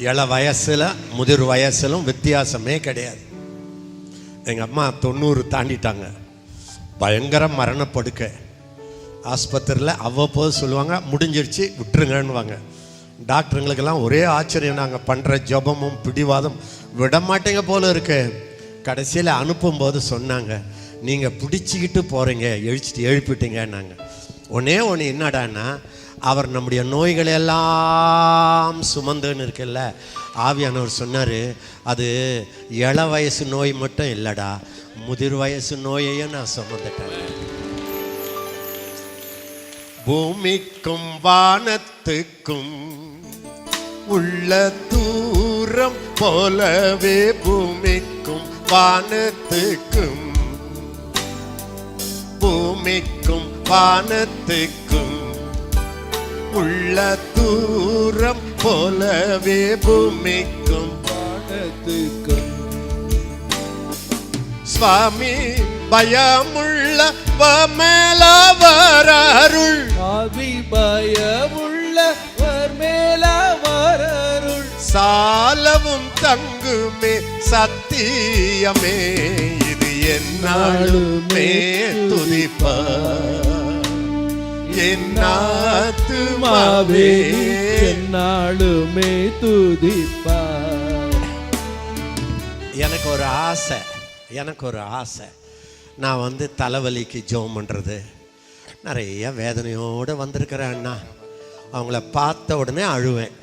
இள வயசுல முதிர் வயசுலும் வித்தியாசமே கிடையாது. எங்கள் அம்மா 90 தாண்டிட்டாங்க. பயங்கர மரணப்படுக்கை. ஆஸ்பத்திரியில் அவ்வப்போது சொல்லுவாங்க முடிஞ்சிருச்சு விட்டுருங்கன்னுவாங்க. டாக்டருங்களுக்கெல்லாம் ஒரே ஆச்சரியம், நாங்கள் பண்ணுற ஜபமும் பிடிவாதம் விடமாட்டேங்க போல இருக்கு. கடைசியில் அனுப்பும்போது சொன்னாங்க, நீங்கள் பிடிச்சிக்கிட்டு போகிறீங்க, எழுப்பிட்டீங்கன்னாங்க. ஒன்றே ஒன்று என்னடான்னா, அவர் நம்முடைய நோய்களை எல்லாம் சுமந்துன்னு இருக்குல்ல, ஆவியானவர் சொன்னார், அது இள வயசு நோய் மட்டும் இல்லைடா, முதிர் வயசு நோயையும் நான் சுமந்துட்டேன். பூமிக்கும் வானத்துக்கும் உள்ள தூரம் போலவே, பூமிக்கும் வானத்துக்கும், பூமிக்கும் வானத்துக்கும் உள்ள தூரம் போலவே, பூமிக்கும் வானத்துக்கும். சுவாமி பயமுள்ள மேலவர் அருள், சுவாமி பயமுள்ளவர் மேலவர் அருள், சாலவும் தங்குமே சத்தியமே, இது என்னாலுமே துதிப்பார் என்னாத்துமாவே, என்னாலுமே துதிப்பார். எனக்கு ஒரு ஆசை. நான் தலைவலிக்கு ஜெபம் பண்ணுறது, நிறைய வேதனையோடு வந்திருக்கிறேன் அண்ணா. அவங்கள பார்த்த உடனே அழுவேன்.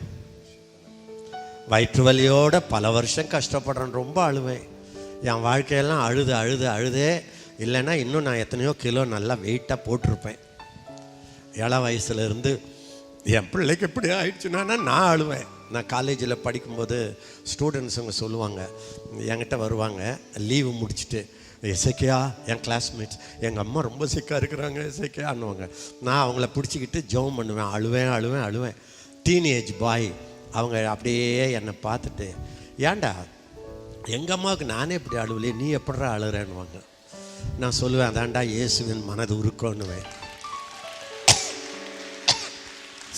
வயிற்று வலியோட பல வருஷம் கஷ்டப்படுறேன், ரொம்ப அழுவேன். என் வாழ்க்கையெல்லாம் அழுதே இல்லைன்னா இன்னும் நான் எத்தனையோ கிலோ நல்லா வெயிட்டாக போட்டிருப்பேன். இள வயசுலேருந்து என் பிள்ளைக்கு இப்படி ஆயிடுச்சுன்னா நான் அழுவேன். நான் காலேஜில் படிக்கும்போது ஸ்டூடெண்ட்ஸுங்க சொல்லுவாங்க, என்கிட்ட வருவாங்க லீவு முடிச்சுட்டு, எசைக்கியா என் கிளாஸ்மேட்ஸ், எங்கள் அம்மா ரொம்ப சிக்காக இருக்கிறாங்க எசைக்கியான்னுவாங்க. நான் அவங்கள பிடிச்சிக்கிட்டு ஜெபம் பண்ணுவேன், அழுவேன். டீனேஜ் பாய் அவங்க அப்படியே என்னை பார்த்துட்டு, ஏன்டா எங்கள் அம்மாவுக்கு நானே இப்படி அழுவலையே, நீ எப்படா அழுறேன்னுவாங்க. நான் சொல்லுவேன், அதான்டா இயேசுவின் மனது உருக்கோன்னுவேன்.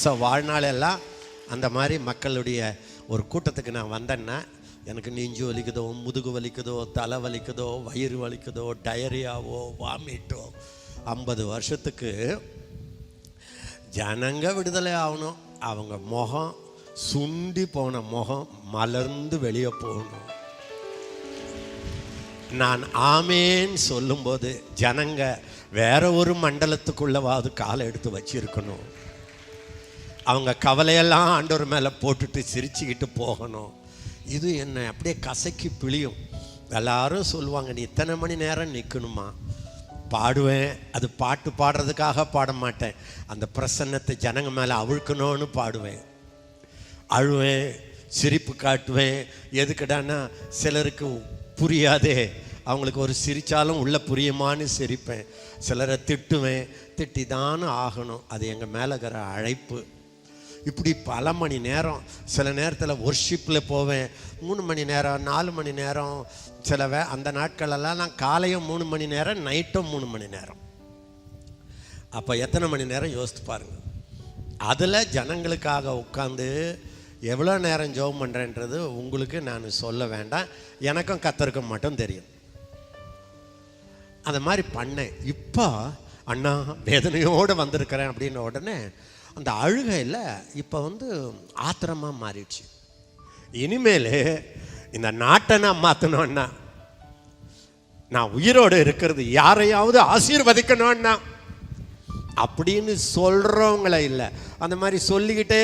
ஸோ வாழ்நாளெல்லாம் அந்த மாதிரி மக்களுடைய ஒரு கூட்டத்துக்கு நான் வந்தேன்னா, எனக்கு நெஞ்சு வலிக்குதோ, முதுகு வலிக்குதோ, தலை வலிக்குதோ, வயிறு வலிக்குதோ, டயரியாவோ, வாமிட்டோ, 50 வருஷத்துக்கு ஜனங்க விடுதலை ஆகணும். அவங்க முகம் சுண்டி போன முகம் மலர்ந்து வெளியே போகணும். நான் ஆமேன்னு சொல்லும்போது ஜனங்க வேற ஒரு மண்டலத்துக்குள்ளவாது காலை எடுத்து வச்சிருக்கணும். அவங்க கவலையெல்லாம் ஆண்டவர் மேலே போட்டுட்டு சிரிச்சுக்கிட்டு போகணும். இது என்ன அப்படியே கசக்கி பிழியும். எல்லாரும் சொல்லுவாங்க, நீ இத்தனை மணி நேரம் நிற்கணுமா? பாடுவேன். அது பாட்டு பாடுறதுக்காக பாட மாட்டேன், அந்த பிரசன்னத்தை ஜனங்க மேலே அவிழ்க்கணும்னு பாடுவேன். அழுவேன், சிரிப்பு காட்டுவேன். எதுக்குடான்னா சிலருக்கு புரியாதே, அவங்களுக்கு ஒரு சிரித்தாலும் உள்ள புரியுமான்னு சிரிப்பேன். சிலரை திட்டுவேன், திட்டி தானே ஆகணும். அது எங்கள் மேலே இருக்கிற அழைப்பு. இப்படி பல மணி நேரம், சில நேரத்தில் ஒர்ஷிப்பில் போவேன் 3 மணி நேரம் 4 மணி நேரம். அந்த நாட்களெல்லாம் நான் காலையும் 3 மணி நேரம், நைட்டும் 3 மணி நேரம். அப்போ எத்தனை மணி நேரம் யோசித்து பாருங்கள். அதில் ஜனங்களுக்காக உட்காந்து எவ்வளோ நேரம் ஜெபம் பண்ணுறேன்றது உங்களுக்கு நான் சொல்ல வேண்டாம், எனக்கும் கர்த்தருக்கும் மட்டும் தெரியும். அந்த மாதிரி பண்ணேன். இப்போ அண்ணா வேதனையோடு வந்திருக்கிறேன் அப்படின்ன உடனே அந்த அழுகையில் இப்போ ஆத்திரமாக மாறிடுச்சு. இனிமேல் இந்த நாட்டை நான் மாற்றணும்னா, நான் உயிரோடு இருக்கிறது யாரையாவது ஆசீர்வதிக்கணும்னா அப்படின்னு சொல்கிறவங்கள இல்லை, அந்த மாதிரி சொல்லிக்கிட்டே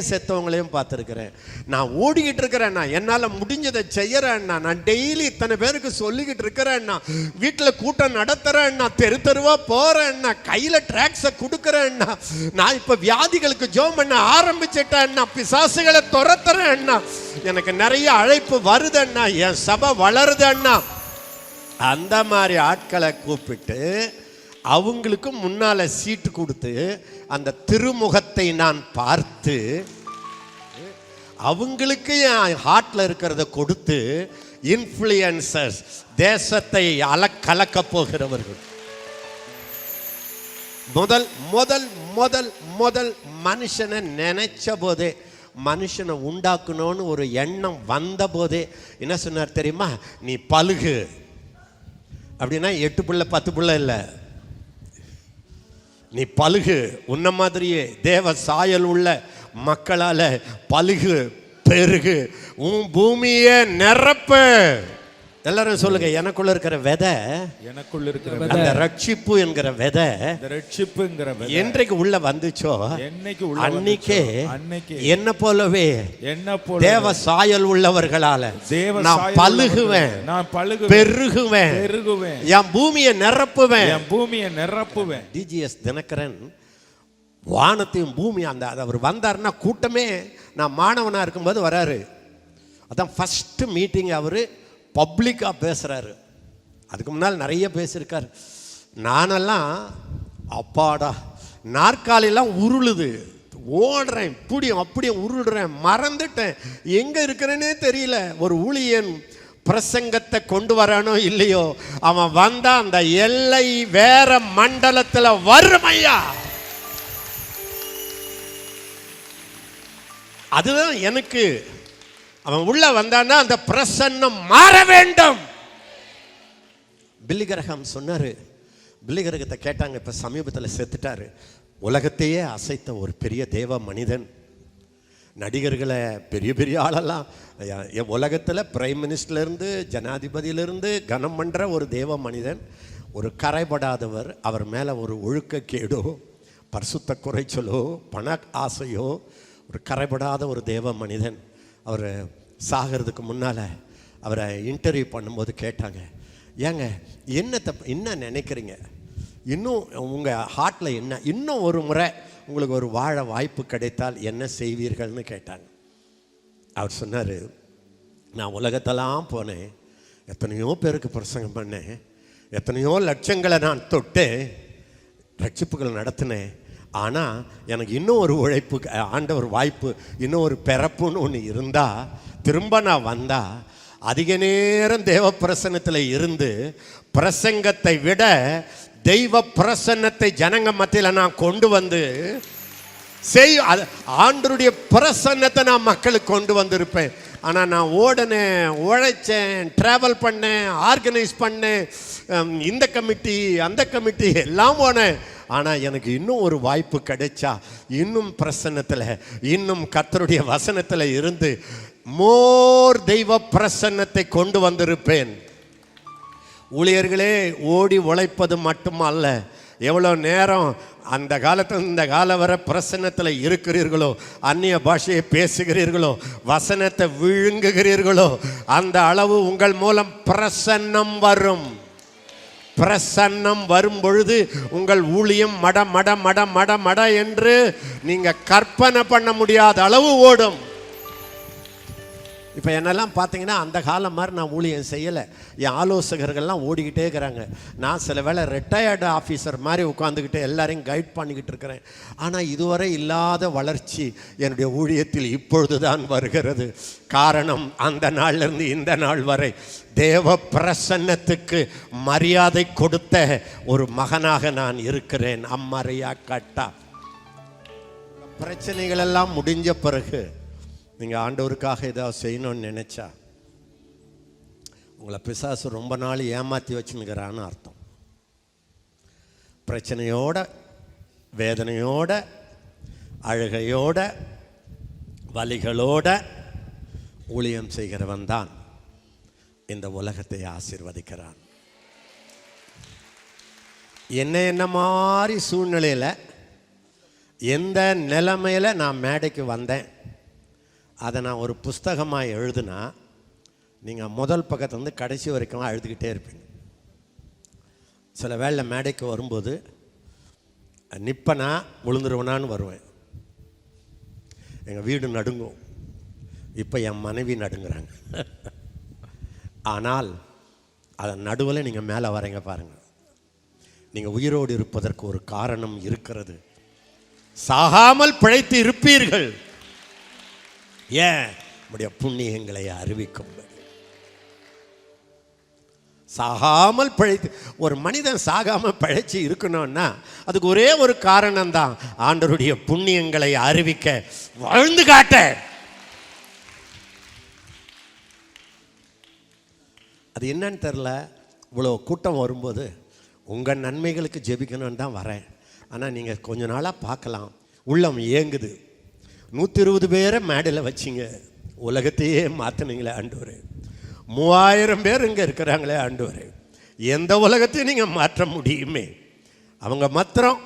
செத்தவங்களையும் பார்த்துருக்கிறேன். நான் ஓடிக்கிட்டு இருக்கிறேன்னா, என்னால் முடிஞ்சதை செய்கிறேன்னா, நான் டெய்லி இத்தனை பேருக்கு சொல்லிக்கிட்டு இருக்கிறேன்னா, வீட்டில் கூட்டம் நடத்துகிறேன்னா, தெருவாக போகிறேன்னா, கையில் ட்ராக்ஸை கொடுக்குறேன்னா, நான் இப்போ வியாதிகளுக்கு ஜெபம் பண்ண ஆரம்பிச்சிட்டேன்னா, பிசாசுகளை துரத்துறேன்னா, எனக்கு நிறைய அழைப்பு வருதுன்னா, என் சபை வளருதுன்னா, அந்த மாதிரி ஆட்களை கூப்பிட்டு அவங்களுக்கு முன்னால் சீட்டு கொடுத்து அந்த திருமுகத்தை நான் பார்த்து அவங்களுக்கு என் ஹார்ட்டில் இருக்கிறத கொடுத்து இன்ஃப்ளூயன்சர்ஸ், தேசத்தை கலக்க போகிறவர்கள். முதல் முதல் முதல் முதல் மனுஷனை நினைச்ச போதே மனுஷனை உண்டாக்கணும்னு ஒரு எண்ணம் வந்த போதே என்ன சொன்னார் தெரியுமா? நீ பலுகு. அப்படின்னா 8 பிள்ளை 10 பிள்ளை இல்லை, நீ பலுகு. உன்ன மாதிரியே தேவ சாயல் உள்ள மக்களால பலுகு பெருகு, உன் பூமியை நிரப்பு. எல்லாரும் சொல்லுங்க, எனக்குள்ள இருக்கிற விதை, எனக்குள்ள இருக்கிற அந்த ரட்சிப்பு என்கிற விதை ரட்சிப்புங்கிற விதை என்றைக்கு உள்ள வந்துச்சோ என்னைக்கு அன்னைக்கே என்ன போலவே தேவ சாயல் உள்ளவர்களால நான் பலுகுவேன், பெருகுவேன், என் பூமியை நிரப்புவேன். டிஜிஎஸ் தினகரன் வானத்தையும் பூமி அந்த அவர் வந்தாருன்னா கூட்டமே, நான் மாணவனா இருக்கும்போது வராரு. அதான் ஃபர்ஸ்ட் மீட்டிங் அவர் பப்ளிக்காக பேசுகிறாரு. அதுக்கு முன்னால் நிறைய பேசியிருக்காரு. நானெல்லாம் அப்பாடா நாற்காலிலாம் உருளுது, ஓடுறேன், இப்படியும் அப்படியும் உருளுறேன், மறந்துட்டேன், எங்கே இருக்கிறேன்னே தெரியல. ஒரு ஊழியன் பிரசங்கத்தை கொண்டு வரானோ இல்லையோ, அவன் வந்தா அந்த எல்லை வேற மண்டலத்தில் வறுமையா. அதுதான் எனக்கு. அவன் உள்ள வந்தான்னா அந்த பிரசன்னம் மாற வேண்டும். பில்லி கிரஹாம் சொன்னாரு. பில்லி கிரகத்தை கேட்டாங்க, இப்ப சமீபத்தில் செத்துட்டாரு. உலகத்தையே அசைத்த ஒரு பெரிய தேவ மனிதன். நடிகர்களை பெரிய பெரிய ஆளெல்லாம் உலகத்தில் பிரைம் மினிஸ்டர்லேருந்து ஜனாதிபதியிலிருந்து கனம் பண்ணுற ஒரு தேவ மனிதன், ஒரு கரைபடாதவர். அவர் மேலே ஒரு ஒழுக்கக்கேடோ பரிசுத்த குறைச்சலோ பண ஆசையோ, ஒரு கரைபடாத ஒரு தேவ மனிதன். அவர் சாகிறதுக்கு முன்னால் அவரை இன்டர்வியூ பண்ணும்போது கேட்டாங்க, ஏங்க என்ன நினைக்கிறீங்க, இன்னும் உங்கள் ஹார்ட்டில் என்ன, இன்னும் ஒரு முறை உங்களுக்கு ஒரு வாழ வாய்ப்பு கிடைத்தால் என்ன செய்வீர்கள்னு கேட்டாங்க. அவர் சொன்னார், நான் உலகத்தெல்லாம் போனேன், எத்தனையோ பேருக்கு பிரசங்கம் பண்ணேன், எத்தனையோ லட்சங்களை நான் தொட்டு ரட்சிப்புகள் நடத்தினேன். ஆனால் எனக்கு இன்னும் ஒரு உழைப்பு, ஆண்டவர் வாய்ப்பு, இன்னும் ஒரு பிறப்புன்னு ஒன்று இருந்தால், திரும்ப நான் வந்தால் அதிக நேரம் தேவ பிரசன்னத்தில் இருந்து பிரசங்கத்தை விட தெய்வ பிரசன்னத்தை ஜனங்க மத்தியில் நான் கொண்டு வந்து ஆண்டருடைய பிரசன்னத்தை நான் மக்களுக்கு கொண்டு வந்திருப்பேன். ஆனால் நான் ஓடினேன், உழைச்சேன், ட்ராவல் பண்ணேன், ஆர்கனைஸ் பண்ணேன், இந்த கமிட்டி அந்த கமிட்டி எல்லாம் போனேன். ஆனால் எனக்கு இன்னும் ஒரு வாய்ப்பு கிடைச்சா, இன்னும் பிரசன்னத்தில், இன்னும் கர்த்தருடைய வசனத்தில் இருந்து மோர் தெய்வ பிரசன்னத்தை கொண்டு வந்திருப்பேன். ஊழியர்களே, ஓடி உழைப்பது மட்டுமல்ல, எவ்வளோ நேரம் அந்த காலத்தில் இந்த காலம் வரை பிரசன்னத்தில் இருக்கிறீர்களோ, அந்நிய பாஷையை பேசுகிறீர்களோ, வசனத்தை விழுங்குகிறீர்களோ, அந்த அளவு உங்கள் மூலம் பிரசன்னம் வரும். பிரசன்னம் வரும் பொழுது உங்கள் ஊழியம் மட மட மட மட மட என்று நீங்க கற்பனை பண்ண முடியாத அளவு ஓடும். இப்போ என்னெல்லாம் பார்த்தீங்கன்னா அந்த காலம் மாதிரி நான் ஊழியம் செய்யலை. என் ஆலோசகர்கள்லாம் ஓடிக்கிட்டே இருக்கிறாங்க. நான் சில வேளை ரிட்டையர்டு ஆஃபீஸர் மாதிரி உட்காந்துக்கிட்டு எல்லாரையும் கைட் பண்ணிக்கிட்டு இருக்கிறேன். ஆனால் இதுவரை இல்லாத வளர்ச்சி என்னுடைய ஊழியத்தில் இப்பொழுது தான் வருகிறது. காரணம், அந்த நாள்லேருந்து இந்த நாள் வரை தேவ பிரசன்னத்துக்கு மரியாதை கொடுத்த ஒரு மகனாக நான் இருக்கிறேன். அம்மறையா கட்டா. பிரச்சனைகள் எல்லாம் முடிஞ்ச பிறகு நீங்கள் ஆண்டவருக்காக ஏதாவது செய்யணும்னு நினச்சா, உங்களை பிசாசு ரொம்ப நாள் ஏமாற்றி வச்சுன்னுக்கிறான்னு அர்த்தம். பிரச்சனையோட, வேதனையோட, அழுகையோட, வலிகளோட ஊழியம் செய்கிறவன் தான் இந்த உலகத்தை ஆசீர்வதிக்கிறான். என்ன மாதிரி சூழ்நிலையில், எந்த நிலைமையில் நான் மேடைக்கு வந்தேன், அதை நான் ஒரு புஸ்தகமாக எழுதுனா நீங்கள் முதல் பக்கத்துலேருந்து கடைசி வரைக்கும் எழுதிக்கிட்டே இருப்பீங்க. சில வேளை மேடைக்கு வரும்போது நிப்பனா விழுந்துருவனான்னு வருவேன். எங்கள் வீடு நடுங்கும். இப்போ என் மனைவி நடுங்கிறாங்க. ஆனால் அதன் நடுவில் நீங்கள் மேலே வரீங்க பாருங்கள். நீங்கள் உயிரோடு இருப்பதற்கு ஒரு காரணம் இருக்கிறது. சாகாமல் பிழைத்து இருப்பீர்கள். ஏன்? நம்முடைய புண்ணியங்களை அறிவிக்கும். சாகாமல் பிழைத்து, ஒரு மனிதன் சாகாமல் பிழைச்சி இருக்கணும்னா அதுக்கு ஒரே ஒரு காரணம்தான், ஆண்டவருடைய புண்ணியங்களை அறிவிக்க வாழ்ந்து காட்ட. அது என்னன்னு தெரில. இவ்வளோ கூட்டம் வரும்போது உங்கள் நன்மைகளுக்கு ஜெபிக்கணும்னு தான் வரேன். ஆனால் நீங்கள் கொஞ்ச நாளாக பார்க்கலாம், உள்ளம் ஏங்குது. 120 பேரை மேடையில் வச்சிங்க, உலகத்தையே மாற்றினீங்களே ஆண்டவரே. 3000 பேர் இங்கே இருக்கிறாங்களே ஆண்டவரே, எந்த உலகத்தையும் நீங்கள் மாற்ற முடியுமே. அவங்க மாத்திரம்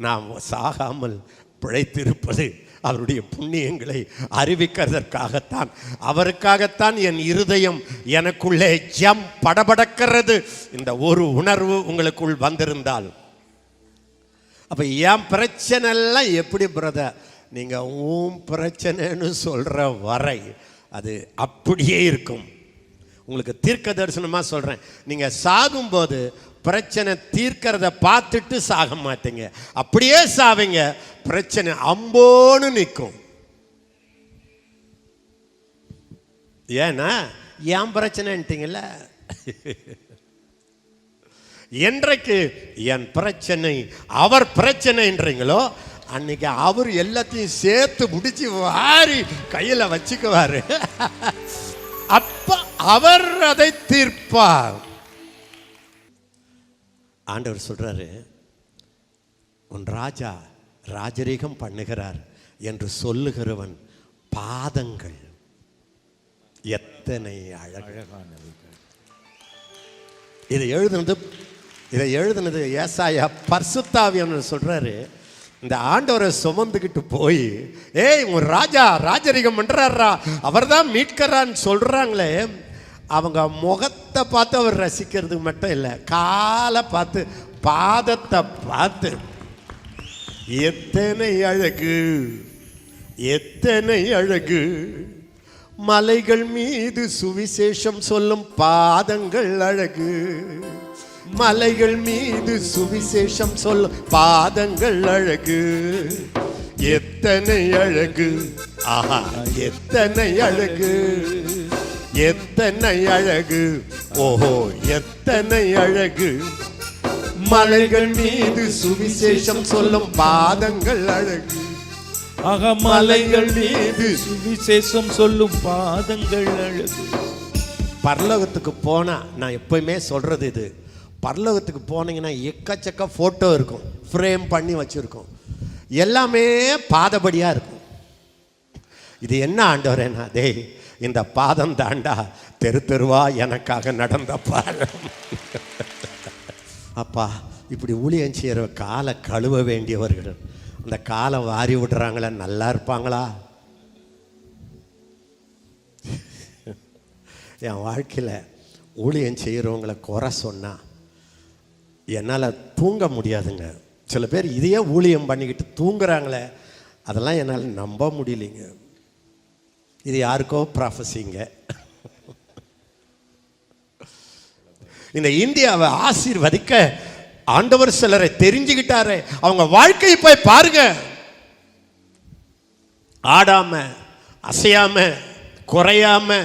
நாம் சாகாமல் பிழைத்திருப்பது அவருடைய புண்ணியங்களை அறிவிக்கிறதற்காகத்தான். அவருக்காகத்தான் என் இருதயம் எனக்குள்ளே படபடக்கிறது. இந்த ஒரு உணர்வு உங்களுக்குள் வந்திருந்தால், அப்போ என் பிரச்சனை எல்லாம் எப்படி பிரதர், நீங்கள் உன் பிரச்சனைன்னு சொல்கிற வரை அது அப்படியே இருக்கும். உங்களுக்கு தீர்க்க தரிசனமாக சொல்கிறேன், நீங்கள் சாகும்போது பிரச்சனை தீர்க்கிறத பார்த்துட்டு சாக மாட்டீங்க, அப்படியே சாவீங்க. பிரச்சனை அம்போன்னு நிற்கும். ஏன்னா என் பிரச்சனைன்ட்டீங்கல்ல. என்றைக்கு என் பிரச்சனை அவர் பிரச்சனைன்றீங்களோ அன்னைக்கு அவர் எல்லாத்தையும் சேர்த்து முடிச்சு வாரி கையில் வச்சுக்குவாரு. அப்ப அவர் அதை தீர்ப்பார். ஆண்டவர் சொல்றாரு, உன் ராஜா ராஜரீகம் பண்ணுகிறார் என்று சொல்லுகிறவன் பாதங்கள் எத்தனை அழகானது. இதை எழுதுனது ஏசாயா. பரிசுத்தாவியானவர் சொல்றாரு, இந்த ஆண்டவரை சுமந்துக்கிட்டு போய், ஏய் உன் ராஜா ராஜரீகம் பண்றாரா, அவர் தான் மீட்கிறான்னு சொல்றாங்களே, அவங்க முகத்தை பார்த்து அவர் ரசிக்கிறதுக்கு மட்டும் இல்லை, காலை பார்த்து பாதத்தை பார்த்து எத்தனை அழகு எத்தனை அழகு. மலைகள் மீது சுவிசேஷம் சொல்லும் பாதங்கள் அழகு. மலைகள் மீது சுவிசேஷம் சொல்லும் பாதங்கள் அழகு. எத்தனை அழகு, ஆஹா எத்தனை அழகு, எத்தனை அழகு, ஓஹோ எத்தனை அழகு. மலைகள் மீது சுவிசேஷம் சொல்லும் பாதங்கள் அழகு. ஆக மலைகள் மீது சுவிசேஷம் சொல்லும் பாதங்கள் அழகு. பரலோகத்துக்கு போனா நான் எப்பயுமே சொல்றது இது, பரலோகத்துக்கு போனீங்கன்னா எக்கச்சக்க போட்டோ இருக்கும், ஃப்ரேம் பண்ணி வச்சிருக்கோம், எல்லாமே பாதபடியா இருக்கும். இது என்ன ஆண்டவரேனா, டேய் இந்த பாதம் தாண்டா தெரு தெருவா எனக்காக நடந்த பாதம். அப்பா இப்படி ஊழியம் செய்கிற காலை கழுவ வேண்டியவர்கள் அந்த காலை வாரி விடுறாங்களா, நல்லா இருப்பாங்களா? என் வாழ்க்கையில் ஊழியம் செய்கிறவங்களை குறை சொன்னால் என்னால் தூங்க முடியாதுங்க. சில பேர் இதையே ஊழியம் பண்ணிக்கிட்டு தூங்குறாங்களே, அதெல்லாம் என்னால் நம்ப முடியலைங்க. இது யாருக்கோ ப்ராஃபஸிங்க. இந்த இந்தியாவை ஆசீர்வதிக்க ஆண்டவர் சிலரை தெரிஞ்சுக்கிட்டாரு. அவங்க வாழ்க்கையை போய் பாருங்க, ஆடாம அசையாம குறையாம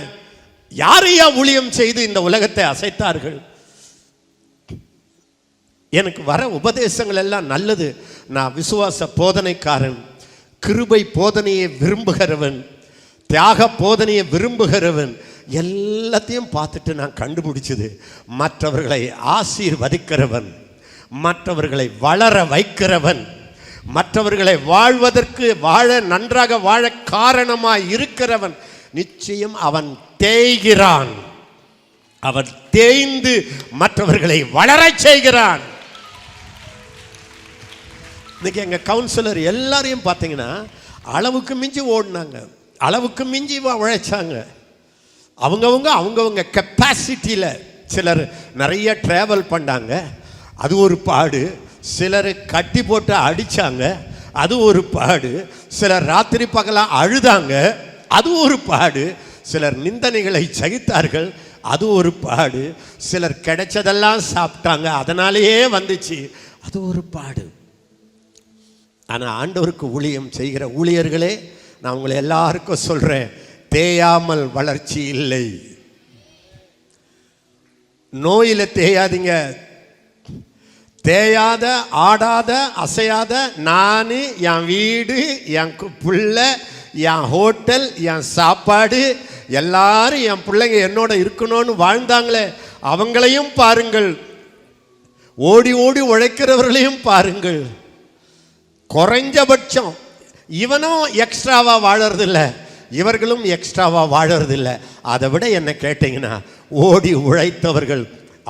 யாரையா ஊழியம் செய்து இந்த உலகத்தை அசைத்தார்கள். எனக்கு வர உபதேசங்கள் எல்லாம் நல்லது. நான் விசுவாச போதனைக்காரன், கிருபை போதனையை விரும்புகிறவன், தியாக போதனையை விரும்புகிறவன். எல்லாத்தையும் பார்த்துட்டு நான் கண்டுபிடிச்சது, மற்றவர்களை ஆசீர்வதிக்கிறவன், மற்றவர்களை வளர வைக்கிறவன், மற்றவர்களை வாழ்வதற்கு நன்றாக வாழ காரணமாய் இருக்கிறவன், நிச்சயம் அவன் தேய்கிறான். அவன் தேய்ந்து மற்றவர்களை வளரச் செய்கிறான். இன்னைக்கு எங்க கவுன்சிலர் எல்லாரையும் பார்த்தீங்கன்னா அளவுக்கு மிஞ்சி ஓடினாங்க, அளவுக்கு மிஞ்சி உழைச்சாங்க. அவங்கவுங்க கெப்பாசிட்டியில் சிலர் நிறைய ட்ராவல் பண்ணாங்க, அது ஒரு பாடு. சிலர் கட்டி போட்டு அடித்தாங்க, அது ஒரு பாடு. சிலர் ராத்திரி பகலாக அழுதாங்க, அது ஒரு பாடு. சிலர் நிந்தனைகளை சகித்தார்கள், அது ஒரு பாடு. சிலர் கிடைச்சதெல்லாம் சாப்பிட்டாங்க, அதனாலேயே வந்துச்சு, அது ஒரு பாடு. ஆனால் ஆண்டவருக்கு ஊழியம் செய்கிற ஊழியர்களே, நான் உங்களை எல்லாருக்கும் சொல்கிறேன், தேயாமல் வளர்ச்சி இல்லை. நோயில தேயாதீங்க. தேயாத ஆடாத அசையாத நான், என் வீடு, என் பிள்ளை, என் ஹோட்டல், என் சாப்பாடு, எல்லாரும் என் பிள்ளைங்க என்னோட இருக்கணும்னு வாழ்ந்தாங்களே, அவங்களையும் பாருங்கள், ஓடி ஓடி உழைக்கிறவர்களையும் பாருங்கள். குறைஞ்சபட்சம் இவனும் எக்ஸ்ட்ராவா வாழறதில்ல, இவர்களும் எக்ஸ்ட்ராவா வாழறதில்ல. அதை விட என்ன கேட்டீங்கன்னா, ஓடி உழைத்தவர்கள்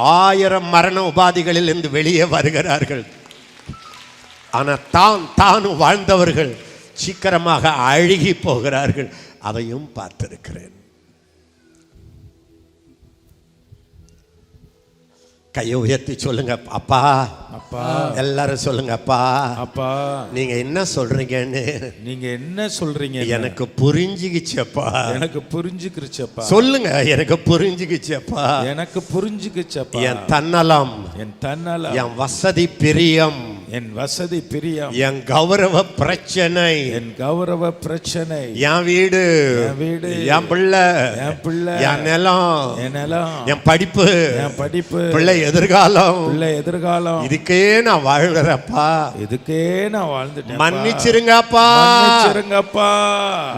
1000 மரண உபாதிகளில் இருந்து வெளியே வருகிறார்கள். ஆனால் தானும் வாழ்ந்தவர்கள் சீக்கிரமாக அழுகி போகிறார்கள். அதையும் பார்த்திருக்கிறேன். கையை உயர்த்தி சொல்லுங்க, அப்பா அப்பா. எல்லாரும் சொல்லுங்க, அப்பா அப்பா. நீங்க என்ன சொல்றீங்கன்னு நீங்க என்ன சொல்றீங்க எனக்கு புரிஞ்சுக்கிச்சப்பா. எனக்கு புரிஞ்சுக்கிச்சப்பா. சொல்லுங்க, எனக்கு புரிஞ்சுக்கிச்சப்பா. எனக்கு புரிஞ்சுக்கிச்சப்பா. என் தன்னலம், என் வசதி பிரியம், என் வசதி பிரியம், என் கௌரவ பிரச்சனை, என் கௌரவ பிரச்சனை, என் வீடு, என் பிள்ளை, என் நிலம், என் படிப்பு, பிள்ளை எதிர்காலம், இதுக்கே நான் வாழ்கிறப்பா. இதுக்கே நான் வாழ்ந்துட்டேன். மன்னிச்சிருங்கப்பா.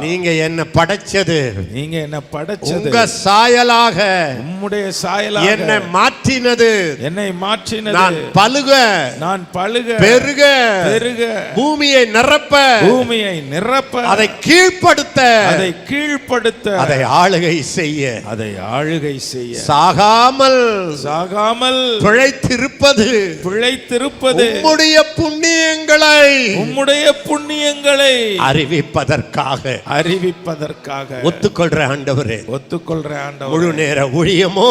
நீங்க என்ன படைச்சது, நீங்க என்ன படைச்சது உங்க சாயலாக, உம்முடைய சாயலாக என்னை மாற்றினது, என்னை மாற்றினது. நான் பலுக பெருக பூமியை நிரப்ப, அதை கீழ்ப்படுத்த, அதை ஆளுகை செய்ய, சாகாமல் பிழைத்திருப்பது உம்முடைய புண்ணியங்களை அறிவிப்பதற்காக. ஒத்துக்கொள்ற ஆண்டவரே, முழு நேர ஊழியமோ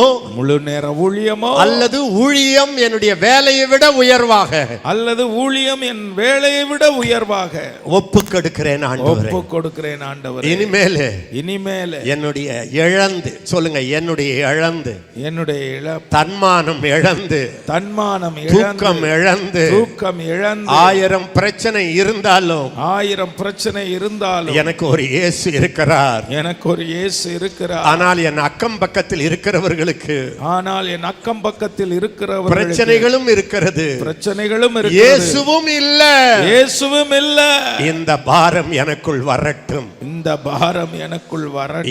அல்லது ஊழியம் என்னுடைய வேலையை விட உயர்வாக, அல்லது ஊழியம் என் வேலையை விட உயர்வாக ஒப்பு கொடுக்கிறேன் ஆண்டவரே. இனிமேல் என்னுடைய இழந்து, சொல்லுங்க, என்னுடைய இழந்து, தன்மானம் இழந்து, தூக்கம் இழந்து, 1000 பிரச்சனை இருந்தாலும் எனக்கு ஒரு இயேசு இருக்கிறார். ஆனால் என் அக்கம் பக்கத்தில் இருக்கிறவர்களுக்கு பிரச்சனைகளும் இருக்கிறது, இயேசுவும் இல்ல. இந்த பாரம் எனக்குள் வரட்டும்,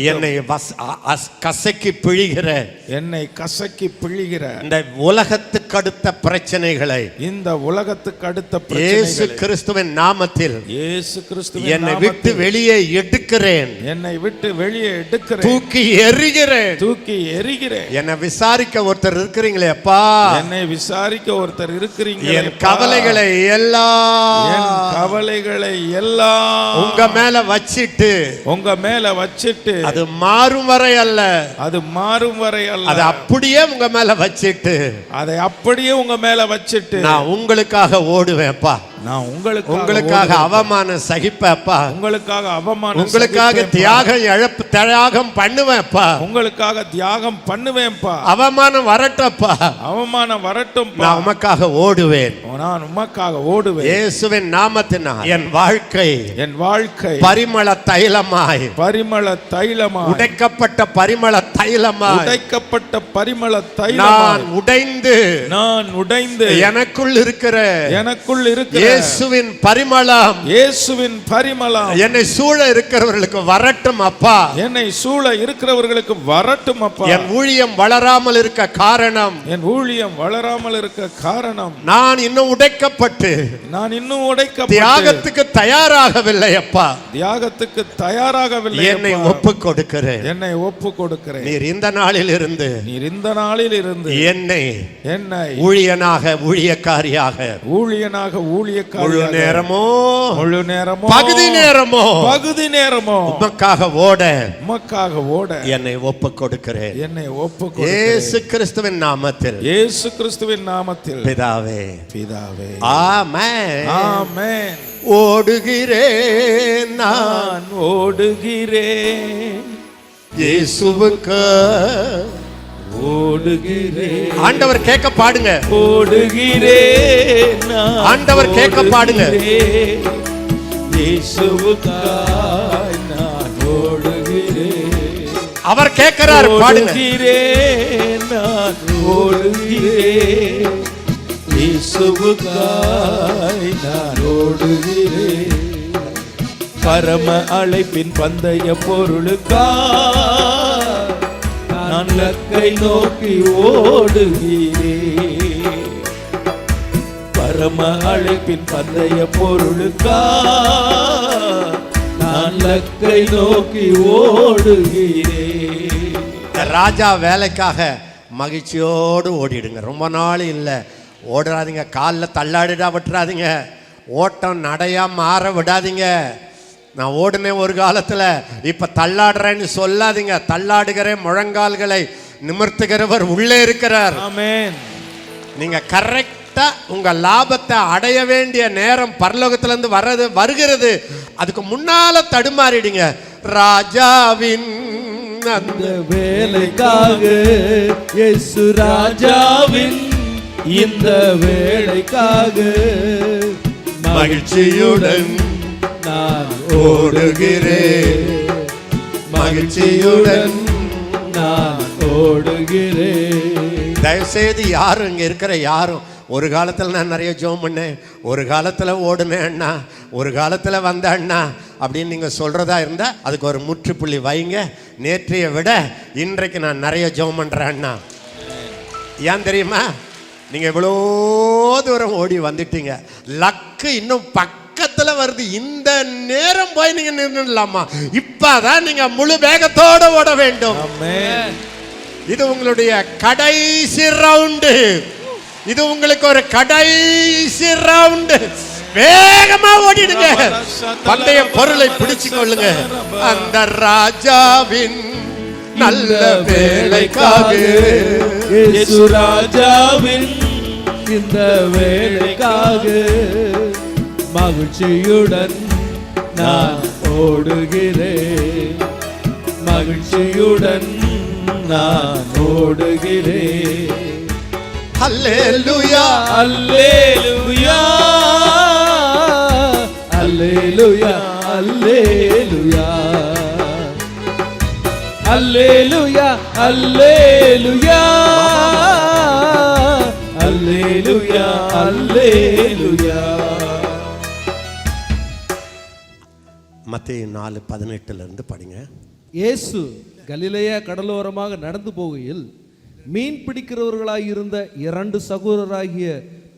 என்னை கசக்கி பிழிகிற இந்த உலகத்துக்கு அடுத்த பிரச்சனைகளை, இயேசு கிறிஸ்துவின் நாமத்தில் என்னை விட்டு வெளியே எடுக்கிறேன், தூக்கி எறிகிறேன். என்னை விசாரிக்க ஒருத்தர் இருக்கிறீங்களே அப்பா, என் கவலைகளை எல்லாம் உங்க மேல வச்சிட்டு, அது மாறும் வரை அல்ல, அது அப்படியே உங்க மேல வச்சிட்டு, நான் உங்களுக்காக ஓடுவேன்ப்பா. நான் உங்களுக்காக அவமானம் சகிப்பேப்பா. உங்களுக்காக தியாகம் பண்ணுவேன்ப்பா. அவமானம் வரட்டப்பா. நான் உமக்காக ஓடுவேன். இயேசுவின் நாமத்தினால் என் வாழ்க்கை பரிமள தைலமாய், உடைக்கப்பட்ட பரிமள தைலமாய், நான் உடைந்து எனக்குள் இருக்கிற இயேசுவின் பரிமளம் என்னை சூழ இருக்கிறவர்களுக்கு வரட்டும் அப்பா. என் ஊழியம் வளராமல் இருக்க காரணம், நான் இன்னும் உடைக்கப்பட்டு தியாகத்துக்கு தயாராகவில்லை அப்பா. என்னை ஒப்புக் கொடுக்கிறேன். நீர் இந்த நாளில் இருந்து என்னை ஊழியனாக, ஊழியக்காரியாக, முழு நேரமோ பகுதி நேரமோ உமக்காக ஓட என்னை ஒப்புக் கொடுக்கிறேன். இயேசு கிறிஸ்துவின் நாமத்தில் பிதாவே. ஆமென். ஓடுகிறேன், நான் இயேசுவுக்கு ஓடுகிறேன். ஆண்டவர் கேட்க பாடுங்க. ஓடுகிறேன், ஆண்டவர் கேட்க பாடுங்க. இயேசுவுக்காய் நான் ஓடுகிறேன். அவர் கேட்கிறார், பாடுங்க. நான் ஓடுகிறேன், இயேசுவுக்காய் நான் ஓடுகிறேன். பரம அழைப்பின் பந்தய பொருளுக்காய் நான் இலக்கை நோக்கி ஓடுகிறேன். பரம அழைப்பின் பந்தய பொருளுக்கா நான் இலக்கை நோக்கி ஓடுகிறேன். ராஜா வேலைக்காக மகிழ்ச்சியோடு ஓடிடுங்க. ரொம்ப நாள் இல்லை, ஓடுறாதீங்க. காலில் தள்ளாடிடா விட்டுறாதீங்க. ஓட்டம் நடையா மாற விடாதீங்க. நான் ஓடுனேன் ஒரு காலத்தில், இப்போ தள்ளாடுறேன்னு சொல்லாதீங்க. தள்ளாடுகிற முழங்கால்களை நிமிர்த்துகிறவர் உள்ளே இருக்கிறார். ஆமென். நீங்க கரெக்டா உங்க லாபத்தை அடைய வேண்டிய நேரம் பரலோகத்திலிருந்து வருகிறது. அதுக்கு முன்னால தடுமாறிடுங்க. ராஜாவின் அந்த வேலைக்காக, இயேசு ராஜாவின் இந்த வேலைக்காக மகிழ்ச்சியுடன் நான் ஓடுகிறேன். மகிழ்ச்சியுடன் நான் ஓடுகிறேன். தயவுசெய்து யாரும் இங்கே இருக்கிற யாரும் ஒரு காலத்தில் நான் நிறைய ஜெபம் பண்ணேன், ஒரு காலத்தில் ஓடுனேன் அண்ணா, ஒரு காலத்தில் வந்த அண்ணா அப்படின்னு நீங்கள் சொல்கிறதா இருந்தால் அதுக்கு ஒரு முற்றுப்புள்ளி வைங்க. நேற்றைய விட இன்றைக்கு நான் நிறைய ஜெபம் பண்ணுறேன் அண்ணா. ஏன் தெரியுமா? நீங்கள் இவ்வளோ தூரம் ஓடி வந்துட்டீங்க. லக்கு இன்னும் பக்கத்தில் வருது. இந்த நேரம் போய் நீங்கள் நின்றுடலாமா? இப்போதான் நீங்கள் முழு வேகத்தோடு ஓட வேண்டும். இது உங்களுடைய கடைசி ரவுண்டு. இது உங்களுக்கு ஒரு கடைசி ரவுண்டு. வேகமா ஓடிடுங்க. பந்தய பொருளை பிடிச்சு கொள்ளுங்க. அந்த ராஜாவின் நல்ல வேலைக்காக, இயேசு ராஜாவின் இந்த வேலைக்காக மகிழ்ச்சியுடன் நான் ஓடுகிறேன். மகிழ்ச்சியுடன் நான் ஓடுகிறேன். அல்லேலூயா, அல்லேலூயா, அல்லேலூயா, அல்லேலூயா, அல்லேலூயா, அல்லேலூயா, அல்லேலூயா, அல்லேலூயா. மத்தேயு 4:18 படிங்க. இயேசு கலிலேயா கடலோரமாக நடந்து போகையில் மீன் பிடிக்கிறவர்களாயிருந்த 2 சகோதரராகிய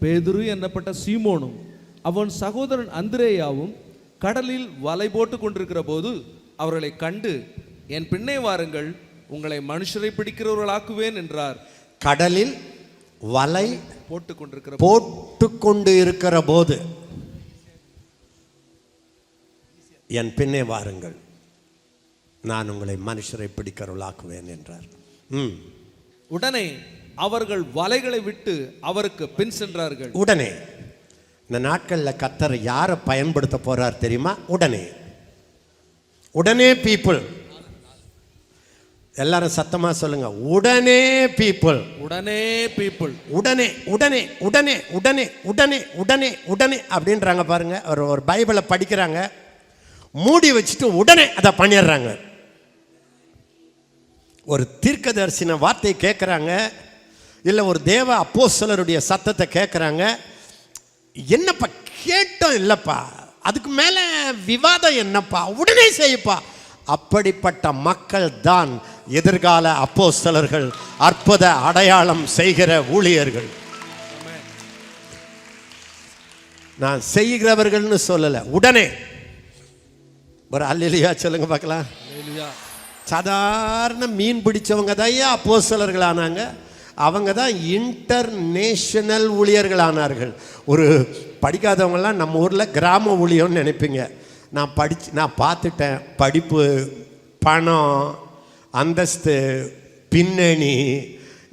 பேதுரு என்னப்பட்ட சீமோனும் அவன் சகோதரன் அந்திரேயாவும் கடலில் வலை போட்டு கொண்டிருக்கிற போது அவர்களை கண்டு, என் பின்னே வாருங்கள், உங்களை மனுஷரை பிடிக்கிறவர்களாக்குவேன் என்றார். கடலில் வலை போட்டு கொண்டு இருக்கிற போது என் பின்னே வாருங்கள், நான் உங்களை மனுஷரை பிடிக்கிறவர்களாக்குவேன் என்றார். உடனே அவர்கள் வலைகளை விட்டு அவருக்கு பின் சென்றார்கள். உடனே இந்த நாட்களில் கர்த்தர் யாரை பயன்படுத்த போறார் தெரியுமா? உடனே. உடனே பீப்புள். எல்லாரும் சத்தமா சொல்லுங்க. உடனே பீப்புள். உடனே பீப்புள். உடனே உடனே உடனே உடனே உடனே உடனே உடனே அப்படின்றாங்க பாருங்க. ஒரு பைபிளை படிக்கிறாங்க, மூடி வச்சுட்டு உடனே அதை பண்ணிடுறாங்க. ஒரு தீர்க்கதரிசன வார்த்தையை கேட்குறாங்க, இல்லை ஒரு தேவ அப்போஸ்தலருடைய சத்தத்தை கேட்குறாங்க. என்னப்பா கேட்டோம் இல்லைப்பா, அதுக்கு மேலே விவாதம் என்னப்பா, உடனே செய்யப்பா. அப்படிப்பட்ட மக்கள் தான் எதிர்கால அப்போஸ்தலர்கள், அற்புத அடையாளம் செய்கிற ஊழியர்கள். நான் செய்கிறவர்கள்னு சொல்லலை, உடனே. ஒரு அல்லேலூயா சொல்லுங்க பார்க்கலாம். சாதாரண மீன் பிடிச்சவங்க தான் அப்போஸ்தலர்கள் ஆனாங்க. அவங்க தான் இன்டர்நேஷனல் ஊழியர்களானார்கள். ஒரு படிக்காதவங்கலாம் நம்ம ஊரில் கிராம ஊழியம்னு நினைப்பீங்க. நான் பார்த்துட்டேன். படிப்பு, பணம், அந்தஸ்து, பின்னணி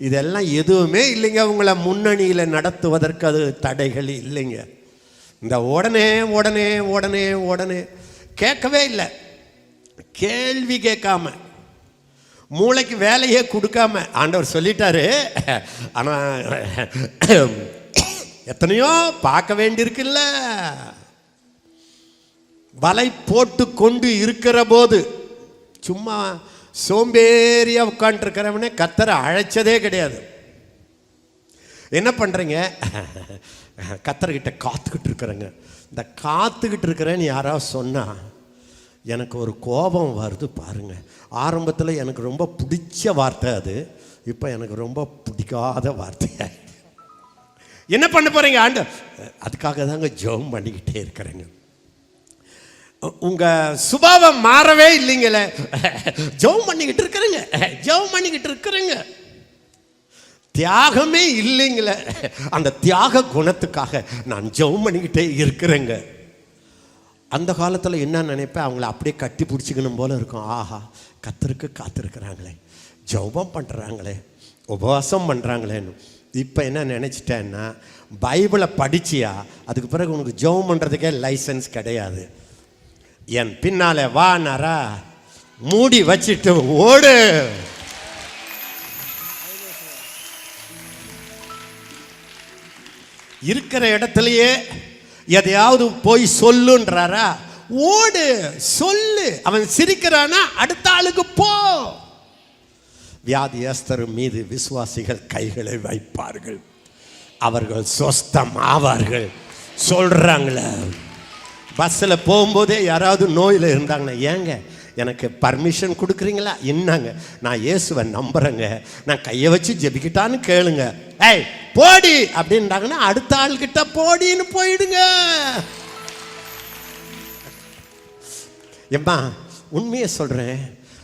இதெல்லாம் எதுவுமே இல்லைங்க. அவங்கள முன்னணியில் நடத்துவதற்கு அது தடைகள் இல்லைங்க. இந்த உடனே உடனே உடனே உடனே கேட்கவே இல்லை. கேள்வி கேட்காம, மூளைக்கு வேலையே கொடுக்காம ஆண்டவர் சொல்லிட்டாரு. ஆனால் எத்தனையோ பார்க்க வேண்டியிருக்குல்ல. வலை போட்டு கொண்டு இருக்கிற போது சும்மா சோம்பேறியா உட்காந்துருக்கிறவனே கர்த்தரை அழைச்சதே கிடையாது. என்ன பண்ணுறீங்க? கர்த்தர்கிட்ட காத்துக்கிட்டு இருக்கிறேங்க. இந்த காத்துக்கிட்டு இருக்கிறேன்னு யாராவது சொன்னா எனக்கு ஒரு கோபம் வருது பாருங்க. ஆரம்பத்தில் எனக்கு ரொம்ப பிடிச்ச வார்த்தை அது, இப்போ எனக்கு ரொம்ப பிடிக்காத வார்த்தை. என்ன பண்ண போறீங்க ஆண்டு? அதுக்காக தாங்க ஜெபம் பண்ணிக்கிட்டே இருக்கிறேங்க. உங்கள் சுபாவம் மாறவே இல்லைங்களே, ஜெபம் பண்ணிக்கிட்டு இருக்கிறேங்க, ஜெபம் பண்ணிக்கிட்டு இருக்கிறேங்க. தியாகமே இல்லைங்களே, அந்த தியாக குணத்துக்காக நான் ஜெபம் பண்ணிக்கிட்டே இருக்கிறேங்க. அந்த காலத்தில் என்ன நினைப்பேன், அவங்கள அப்படியே கட்டி பிடிச்சிக்கணும் போல இருக்கும். ஆஹா, கர்த்தருக்கு காத்திருக்கிறாங்களே, ஜெபம் பண்ணுறாங்களே, உபவாசம் பண்ணுறாங்களேன்னு. இப்போ என்ன நினச்சிட்டேன்னா, பைபிளை படிச்சியா அதுக்கு பிறகு உனக்கு ஜெபம் பண்ணுறதுக்கே லைசன்ஸ் கிடையாது. என் பின்னாலே வா நரா, மூடி வச்சுட்டு ஓடு. இருக்கிற இடத்துலையே எதையாவது போய் சொல்லுன்றாரா, ஓடு, சொல்லு. அவன் சிரிக்கிறானா அடுத்த ஆளுக்கு போ. வியாதியஸ்தர் மீது விசுவாசிகள் கைகளை வைப்பார்கள், அவர்கள் சொஸ்தம் ஆவார்கள். சொல்றாங்களே, பஸ்ஸில் போகும்போதே யாராவது நோயில் இருந்தாங்கன்னா, ஏங்க எனக்கு பர்மிஷன் கொடுக்குறீங்களா? என்னங்க, நான் இயேசுவை நம்புறேங்க, நான் கையை வச்சு ஜெபிக்கிட்டான்னு கேளுங்க. ஏய் போடி அப்படின்றாங்கன்னா அடுத்த ஆள்கிட்ட போடின்னு போயிடுங்க. எம்மா உண்மையை சொல்கிறேன்,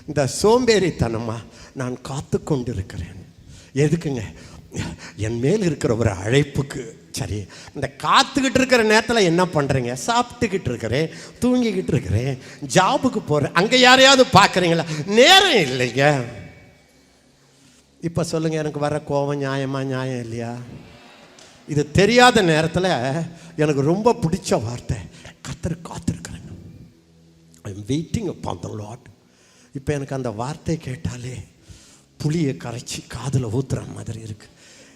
இந்த சோம்பேறித்தனமா நான் காத்து கொண்டு இருக்கிறேன். எதுக்குங்க? என் மேல் இருக்கிற ஒரு அழைப்புக்கு. சரி, இந்த காத்துக்கிட்டு இருக்கிற நேரத்தில் என்ன பண்ணுறீங்க? சாப்பிட்டுக்கிட்டு இருக்கிறேன், தூங்கிக்கிட்டு இருக்கிறேன், ஜாபுக்கு போகிறேன், அங்கே யாரையாவது பார்க்குறீங்களா? நேரம் இல்லைங்க. இப்போ சொல்லுங்கள், எனக்கு வர கோபம் நியாயமா நியாயம் இல்லையா? இது தெரியாத நேரத்தில் எனக்கு ரொம்ப பிடிச்ச வார்த்தை, கர்த்தர் காத்திருக்கிறேங்க, I am waiting upon the Lord. இப்போ எனக்கு அந்த வார்த்தை கேட்டாலே புளியை கரைச்சி காதில் ஊத்துற மாதிரி இருக்கு.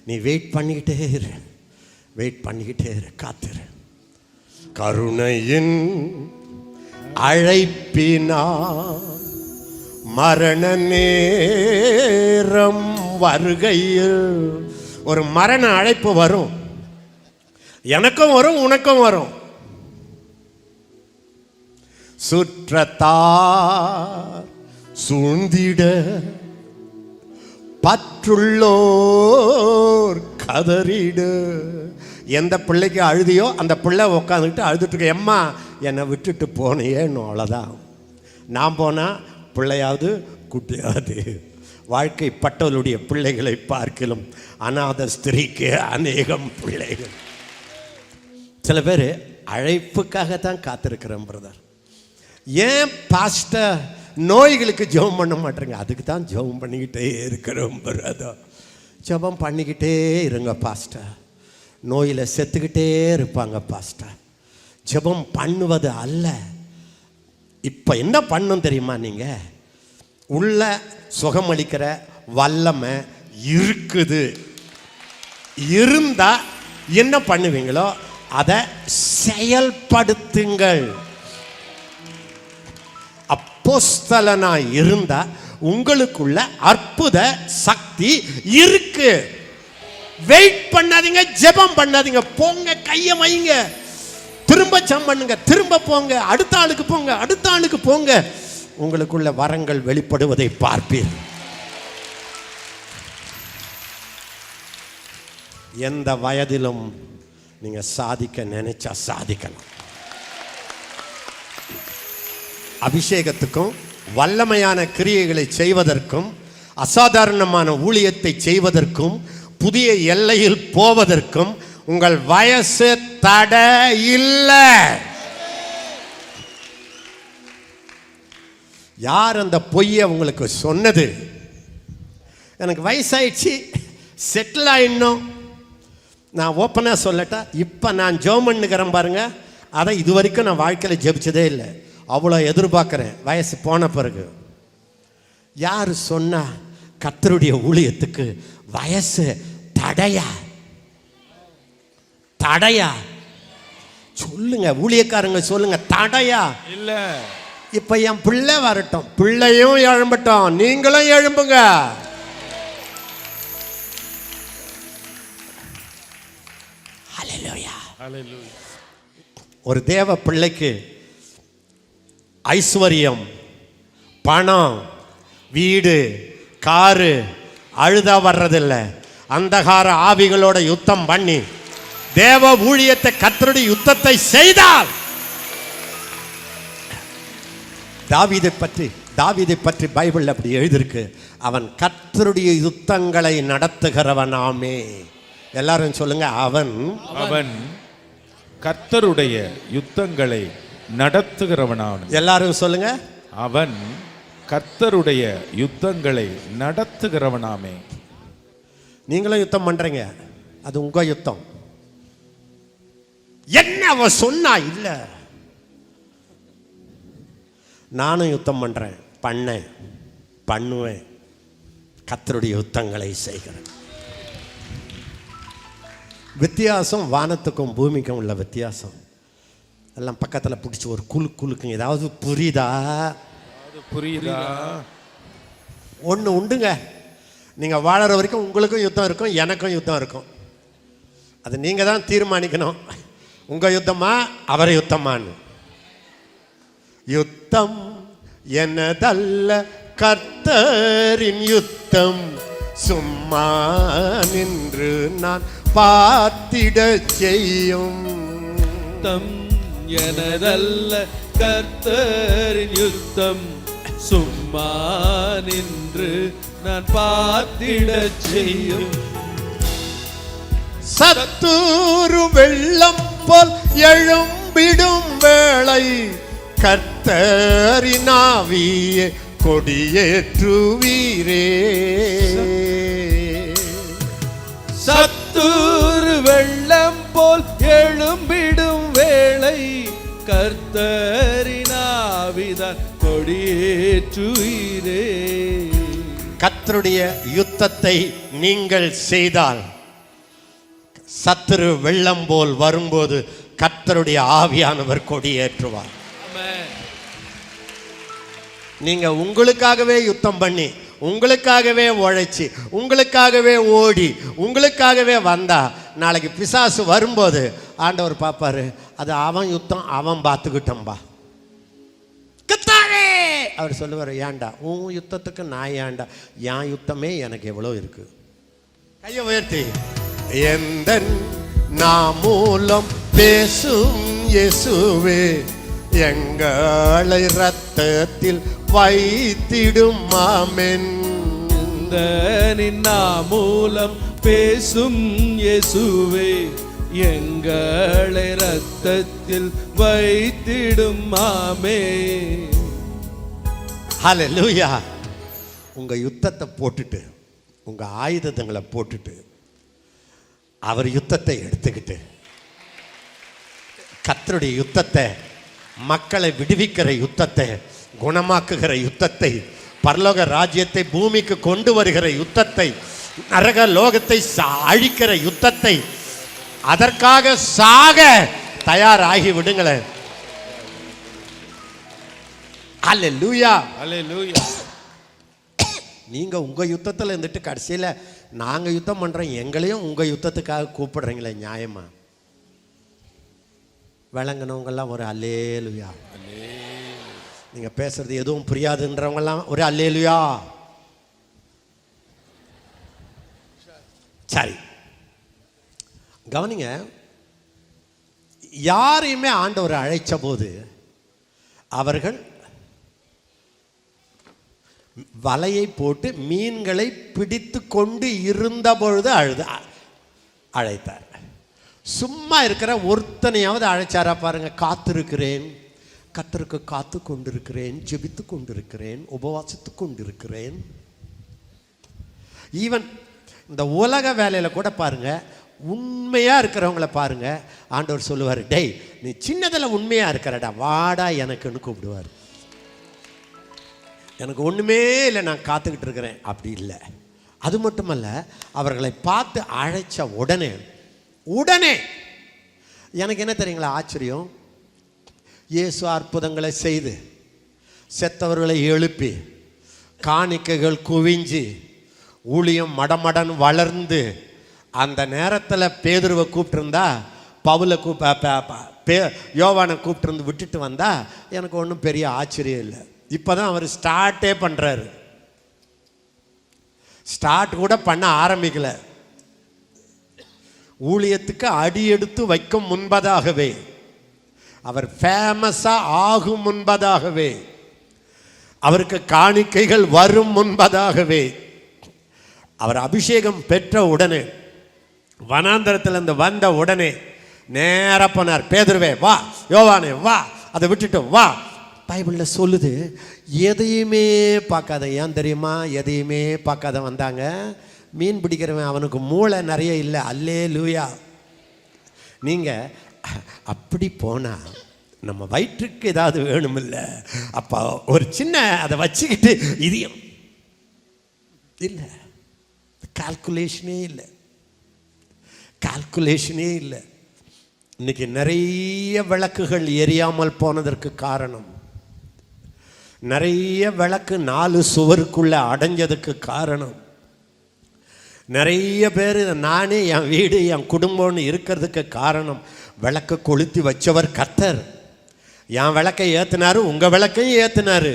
நீ வெயிட் பண்ணிக்கிட்டே இரு, வெயிட் பண்ணிக்கிட்டே இரு, காத்திரு. கருணையின் அழைப்பினா மரண நேரம் வருகையில். ஒரு மரண அழைப்பு வரும், எனக்கும் வரும், உனக்கும் வரும். சுற்றத்தார் சூழ்ந்திட பற்றுள்ளோர் கதறிடு. எந்த பிள்ளைக்கு அழுதியோ அந்த பிள்ளை உட்காந்துக்கிட்டு அழுதுட்டு இருக்க, எம்மா என்னை விட்டுட்டு போனேன்னு. அவ்வளோதான். நான் போனால் பிள்ளையாவது குட்டியாவது. வாழ்க்கைப்பட்டவளுடைய பிள்ளைகளை பார்க்கலும் அநாத ஸ்திரீக்கு அநேகம் பிள்ளைகள். சில பேர் அழைப்புக்காகத்தான் காத்திருக்கிறேன் பிரதர். ஏன் பாஸ்டர் நோய்களுக்கு ஜெபம் பண்ண மாட்டேங்க? அதுக்கு தான் ஜெபம் பண்ணிக்கிட்டே இருக்கிறோம் பிரதர். ஜெபம் பண்ணிக்கிட்டே இருங்க பாஸ்டர். நோயில் செத்துக்கிட்டே இருப்பாங்க பாஸ்டர். ஜெபம் பண்ணுவது அல்ல. இப்போ என்ன பண்ணும் தெரியுமா? நீங்கள் உள்ள சுகமளிக்கிற வல்லமை இருக்குது, இருந்தா என்ன பண்ணுவீங்களோ அதை செயல்படுத்துங்கள். அப்போஸ்தலனா இருந்தா உங்களுக்குள்ள அற்புத சக்தி இருக்கு. வெயிட் பண்ணாதீங்க, ஜெபம் பண்ணாதீங்க, போங்க, கையை வைங்க, திரும்ப ஜெபம் பண்ணுங்க, திரும்ப போங்க, அடுத்த ஆளுக்கு போங்க, அடுத்த ஆளுக்கு போங்க. உங்களுக்குள்ள வரங்கள் வெளிப்படுவதை பார்ப்பீர். எந்த வயதிலும் நீங்க சாதிக்க நினைச்சா சாதிக்கலாம். அபிஷேகத்துக்கும் வல்லமையான கிரியைகளை செய்வதற்கும் அசாதாரணமான ஊழியத்தை செய்வதற்கும் புதிய எல்லையில் போவதற்கும் உங்கள் வயசு தடை இல்லை. யார் அந்த பொய்யை உங்களுக்கு சொன்னது? எனக்கு வயசாயிடுச்சு, செட்டில் ஆயிடணும். நான் ஓப்பனாக சொல்லட்டா, இப்போ நான் ஜெபம் பண்ணுகிறேன் பாருங்க, அதை இது வரைக்கும் நான் வாழ்க்கையில் ஜெபிச்சதே இல்லை. அவ்வளோ எதிர்பார்க்குறேன் வயசு போன பிறகு. யார் சொன்னா கர்த்தருடைய ஊழியத்துக்கு வயசு தடையா? தடையா சொல்லுங்க, ஊழியக்காரங்க சொல்லுங்க, தடையா இல்ல. இப்ப என் பிள்ளை வரட்டும், பிள்ளையும் எழும்பட்டும், நீங்களும் எழும்புங்க. ஹல்லேலூயா. ஹல்லேலூயா. ஒரு தேவ பிள்ளைக்கு ஐஸ்வர்யம், பணம், வீடு, காரு அழுதா வர்றதில்லை. அந்தகார ஆவிகளோட யுத்தம் பண்ணி தேவ ஊழியத்தை, கர்த்தருடைய யுத்தத்தை செய்தால், தாவீதை பற்றி பைபிள் அப்படி எழுதியிருக்கு, அவன் கர்த்தருடைய யுத்தங்களை நடத்துகிறவனாமே. எல்லாரும் சொல்லுங்க, அவன் கர்த்தருடைய யுத்தங்களை நடத்துகிறவனாம். எல்லாரும் சொல்லுங்க, அவன் கர்த்தருடைய யுத்தங்களை நடத்துகிறவனாமே. நீங்களும் யுத்தம் பண்றீங்க, அது உங்க யுத்தம். என்ன அவ சொன்னா இல்ல, நானும் யுத்தம் பண்றேன், பண்ணுவேன், கர்த்தருடைய யுத்தங்களை செய்கிறேன். வித்தியாசம் வானத்துக்கும் பூமிக்கும் உள்ள வித்தியாசம். எல்லாம் பக்கத்தில் பிடிச்சி ஒரு குலுக்குங்க. ஏதாவது புரியுதா? ஒன்று உண்டுங்க, நீங்கள் வாழற வரைக்கும் உங்களுக்கும் யுத்தம் இருக்கும், எனக்கும் யுத்தம் இருக்கும். அது நீங்கள் தான் தீர்மானிக்கணும், உங்கள் யுத்தமா அவர் யுத்தமானு. யுத்தம் எனதல்ல, கர்த்தரின் யுத்தம், சும்மா நின்று நான் பார்த்திட செய்யும். யுத்தம் எனதல்ல, கர்த்தரின் யுத்தம், சும்மா நின்று நான் பார்த்திட செய்யும். சத்துரு வெள்ளம் போல் எழும்பிடும் வேளை, கர்த்தரின் ஆவியே கொடியேற்றுவீரே. சத்துரு வெள்ளம் போல் எழும்பிடும் வேளை, கர்த்தரின் ஆவிதான் கொடியேற்றுவீரே. கர்த்தருடைய யுத்தத்தை நீங்கள் செய்தால், சத்துரு வெள்ளம் போல் வரும்போது கர்த்தருடைய ஆவியானவர் கொடியேற்றுவார். நீங்க உங்களுக்காகவே யுத்தம் பண்ணி, உங்களுக்காகவே உழைச்சி, உங்களுக்காகவே ஓடி, உங்களுக்காகவே வந்தா, நாளைக்கு பிசாசு வரும்போது ஆண்டவர் பார்ப்பாரு, அது அவன் யுத்தம், அவன் பார்த்துக்கிட்டம்பா. கத்தாவே அவர் சொல்லுவார், ஏன்டா உன் யுத்தத்துக்கு நான் ஏன்டா, என் யுத்தமே எனக்கு எவ்வளோ இருக்கு. கையை உயர்த்தி, எந்த நான் மூலம் பேசும் இயேசுவே, எங்களை ரத்தத்தில் வைத்திடும் ஆமென். மூலம் பேசும் இயேசுவே, எங்களை ரத்தத்தில் வைத்திடும் ஆமென். ஹல்லேலூயா. உங்க யுத்தத்தை போட்டுட்டு, உங்க ஆயுதங்களை போட்டுட்டு, அவர் யுத்தத்தை எடுத்துக்கிட்டு, கர்த்தருடைய யுத்தத்தை, மக்களை விடுவிக்கிற யுத்தத்தை, குணமாக்குகிற யுத்தத்தை, பரலோக ராஜ்யத்தை பூமிக்கு கொண்டு வருகிற யுத்தத்தை, நரக லோகத்தை அழிக்கிற யுத்தத்தை, அதற்காக சாக தயாராகி விடுங்களேன். ஹல்லேலூயா, ஹல்லேலூயா. நீங்க உங்க யுத்தத்தில் இருந்துட்டு கடைசியில் நாங்க யுத்தம் பண்றோம், எங்களையும் உங்க யுத்தத்துக்காக கூப்பிடுறீங்களே, நியாயமா? விளங்கினவங்கெல்லாம் ஒரு அல்லேலுயா. நீங்க பேசுறது எதுவும் புரியாதுன்றவங்கெல்லாம் ஒரு அல்லேலுயா. சரி, கவனிங்க, யாரையுமே ஆண்டவர் அழைச்ச போது அவர்கள் வலையை போட்டு மீன்களை பிடித்து கொண்டு இருந்த பொழுது அழைத்தார். சும்மா இருக்கிற ஒருத்தனையாவது அழைச்சாரா பாருங்க? காத்திருக்கிறேன், கர்த்தருக்கு காத்து கொண்டிருக்கிறேன், ஜெபித்து கொண்டிருக்கிறேன், உபவாசித்து கொண்டிருக்கிறேன். ஈவன் இந்த உலக வேலையில கூட பாருங்க, உண்மையா இருக்கிறவங்களை பாருங்க, ஆண்டவர் சொல்லுவார், டேய் நீ சின்னதில் உண்மையா இருக்கிறடா, வாடா எனக்குன்னு கூப்பிடுவார். எனக்கு ஒண்ணுமே இல்லை, நான் காத்துக்கிட்டு இருக்கிறேன். அப்படி இல்லை. அது மட்டுமல்ல, அவர்களை பார்த்து அழைச்ச உடனே எனக்கு என்ன தெரியுங்களா ஆச்சரியம், இயேசு அற்புதங்களை செய்து, செத்தவர்களை எழுப்பி, காணிக்கைகள் குவிஞ்சு, ஊழியம் மடமடன் வளர்ந்து, அந்த நேரத்தில் பேதுருவை கூப்பிட்டுருந்தா பவுலை யோவானை கூப்பிட்டு வந்து விட்டுட்டு வந்தா எனக்கு ஒன்றும் பெரிய ஆச்சரியம் இல்லை. இப்போ தான் அவர் ஸ்டார்ட்டே பண்ணுறாரு. ஸ்டார்ட் கூட பண்ண ஆரம்பிக்கல. ஊழியத்துக்கு அடி எடுத்து வைக்கும் முன்பதாகவே, அவர் ஃபேமஸாக ஆகும் முன்பதாகவே, அவருக்கு காணிக்கைகள் வரும் முன்பதாகவே, அவர் அபிஷேகம் பெற்ற உடனே, வனாந்தரத்திலிருந்து வந்த உடனே நேராக போனார். பேதுருவே வா, யோவானே வா, அதை விட்டுட்டு வா. பைபிளில் சொல்லுது, எதையுமே பார்க்காத. ஏன் தெரியுமா? எதையுமே பார்க்காத வந்தாங்க. மீன் பிடிக்கிறவன் அவனுக்கு மூளை நிறைய இல்லை. அல்லேலூயா. நீங்கள் அப்படி போனால் நம்ம வயிற்றுக்கு ஏதாவது வேணுமில்ல? அப்போ ஒரு சின்ன அதை வச்சுக்கிட்டு இதையும் இல்லை, கால்குலேஷனே இல்லை, கால்குலேஷனே இல்லை. இன்னைக்கு நிறைய விளக்குகள் எரியாமல் போனதற்கு காரணம், நிறைய விளக்கு 4 சுவருக்குள்ள அடைஞ்சதுக்கு காரணம், நிறைய பேர் நானே என் வீடு என் குடும்பம்னு இருக்கிறதுக்கு காரணம், விளக்கு கொளுத்தி வச்சவர் கர்த்தர். என் விளக்கை ஏற்றினாரு, உங்கள் விளக்கையும் ஏற்றினாரு.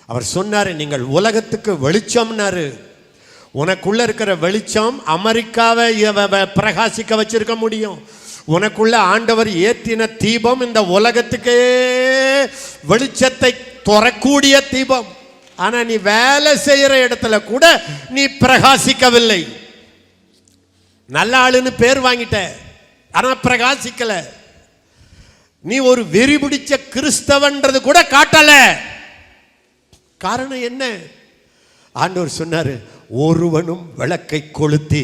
அவர் சொன்னார், நீங்கள் உலகத்துக்கு வெளிச்சம்னாரு. உனக்குள்ள இருக்கிற வெளிச்சம் அமெரிக்காவை பிரகாசிக்க வச்சிருக்க முடியும். உனக்குள்ள ஆண்டவர் ஏற்றின தீபம் இந்த உலகத்துக்கே வெளிச்சத்தை தரக்கூடிய தீபம். ஆனா நீ வேலை செய்யற இடத்துல கூட நீ பிரகாசிக்கவில்லை. நல்ல ஆளுன்னு பேர் வாங்கிட்ட, ஆனா பிரகாசிக்கல. நீ ஒரு வெறி பிடிச்ச கிறிஸ்தவன்றது கூட காட்டல. காரணம் என்ன? ஆண்டவர் சொன்னாரு, ஒருவனும் விளக்கை கொளுத்தி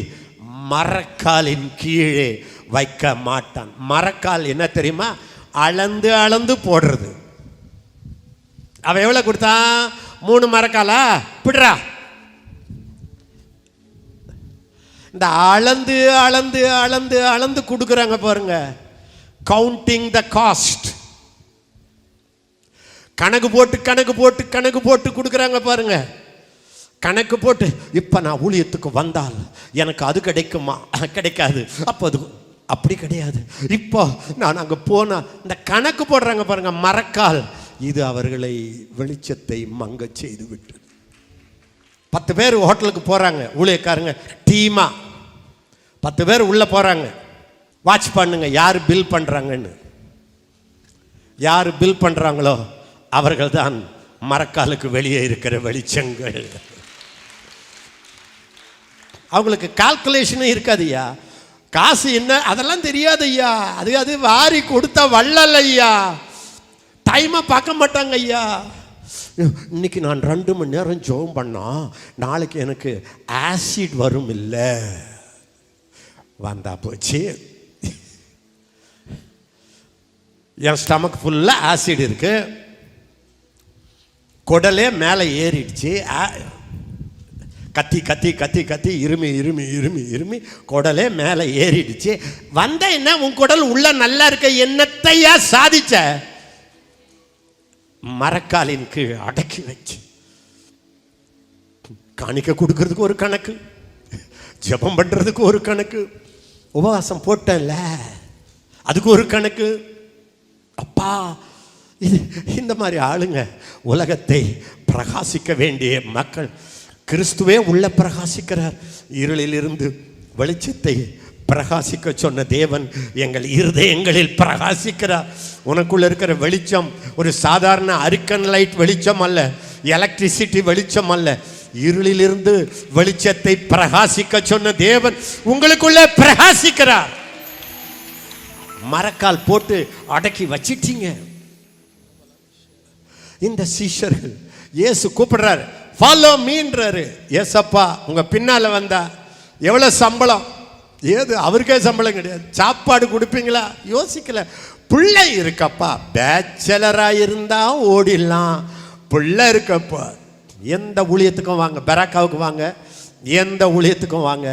மரக்காலின் கீழே வைக்க மாட்டான். மரக்கால் என்ன தெரியுமா? அளந்து அளந்து போடுறது. அவன் எவ்வளவு கொடுத்தான்? 3 மரக்காலா? பிடுறா. இந்த அளந்து அளந்து அளந்து அளந்து கொடுக்குறாங்க பாருங்க. கவுண்டிங் த காஸ்ட். கணக்கு போட்டு கணக்கு போட்டு கணக்கு போட்டு கொடுக்குறாங்க பாருங்க. கணக்கு போட்டு, இப்போ நான் ஊழியத்துக்கு வந்தால் எனக்கு அது கிடைக்குமா? கிடைக்காது. அப்போ அது அப்படி கிடையாது. இப்போ நான் அங்கே போனால் இந்த கணக்கு போடுறாங்க பாருங்க, மரக்கால். இது அவர்களை வெளிச்சத்தை மங்க செய்து விட்டு. 10 பேர் ஹோட்டலுக்கு போகிறாங்க, ஊழியக்காரங்க டீமா 10 பேர் உள்ளே போகிறாங்க. வாட்ச் பண்ணுங்க யார் பில் பண்ணுறாங்கன்னு. யார் பில் பண்ணுறாங்களோ அவர்கள் தான் மரக்காலுக்கு வெளியே இருக்கிற வெளிச்சங்கள். அவங்களுக்கு கால்குலேஷனும் இருக்காது ஐயா. காசு என்ன அதெல்லாம் தெரியாது ஐயா. அது வாரி கொடுத்த வள்ளல் ஐயா. டைமை பார்க்க மாட்டாங்க ஐயா. இன்னைக்கு நான் 2 மணி நேரம் ஜெபம் பண்ணா நாளைக்கு எனக்கு ஆசிட் வரும். இல்லை, வந்தா போச்சு. என் ஸ்டமக் ஃபுல்லாக ஆசிட் இருக்கு, குடலே மேலே ஏறிடுச்சு. கத்தி கத்தி கத்தி கத்தி இருமி இருமி இருமி இருமி குடலே மேலே ஏறிடுச்சு. வந்த என்ன உன் குடல் உள்ள நல்லா இருக்க, என்னத்தையா சாதிச்ச? மரக்காலின் கீழ் அடக்கி வச்சு. காணிக்க கொடுக்கறதுக்கு ஒரு கணக்கு, ஜெபம் பண்றதுக்கு ஒரு கணக்கு, உபவாசம் போட்டேன்ல அதுக்கு ஒரு கணக்கு. அப்பா, இந்த மாதிரி ஆளுங்க உலகத்தை பிரகாசிக்க வேண்டிய மக்கள். கிறிஸ்துவே உள்ள பிரகாசிக்கிறார். இருளில் இருந்து வெளிச்சத்தை பிரகாசிக்க சொன்ன தேவன் எங்கள் இருதயங்களில் பிரகாசிக்கிறார். உனக்குள்ள இருக்கிற வெளிச்சம் ஒரு சாதாரண அரிக்கன் லைட் வெளிச்சம் அல்ல, எலக்ட்ரிசிட்டி வெளிச்சம் அல்ல. இருளிலிருந்து வெளிச்சத்தை பிரகாசிக்க சொன்ன தேவன் உங்களுக்குள்ள பிரகாசிக்கிறார். மரக்கால் போட்டு அடக்கி வச்சிட்டீங்க. இந்த சீஷர்கள் இயேசு கூப்பிடுறாரு, ஃபாலோ மீன்றாரு. ஏசப்பா உங்க பின்னால வந்தா எவ்வளவு சம்பளம்? ஏது அவருக்கே சம்பளம் கிடையாது. சாப்பாடு கொடுப்பீங்களா? யோசிக்கல. பிள்ளை இருக்கப்பா, பேச்சலரா இருந்தா ஓடிடலாம். பிள்ளை இருக்கப்பா, எந்த ஊழியத்துக்கும் வாங்க, பெராக்காவுக்கு வாங்க, எந்த ஊழியத்துக்கும் வாங்க.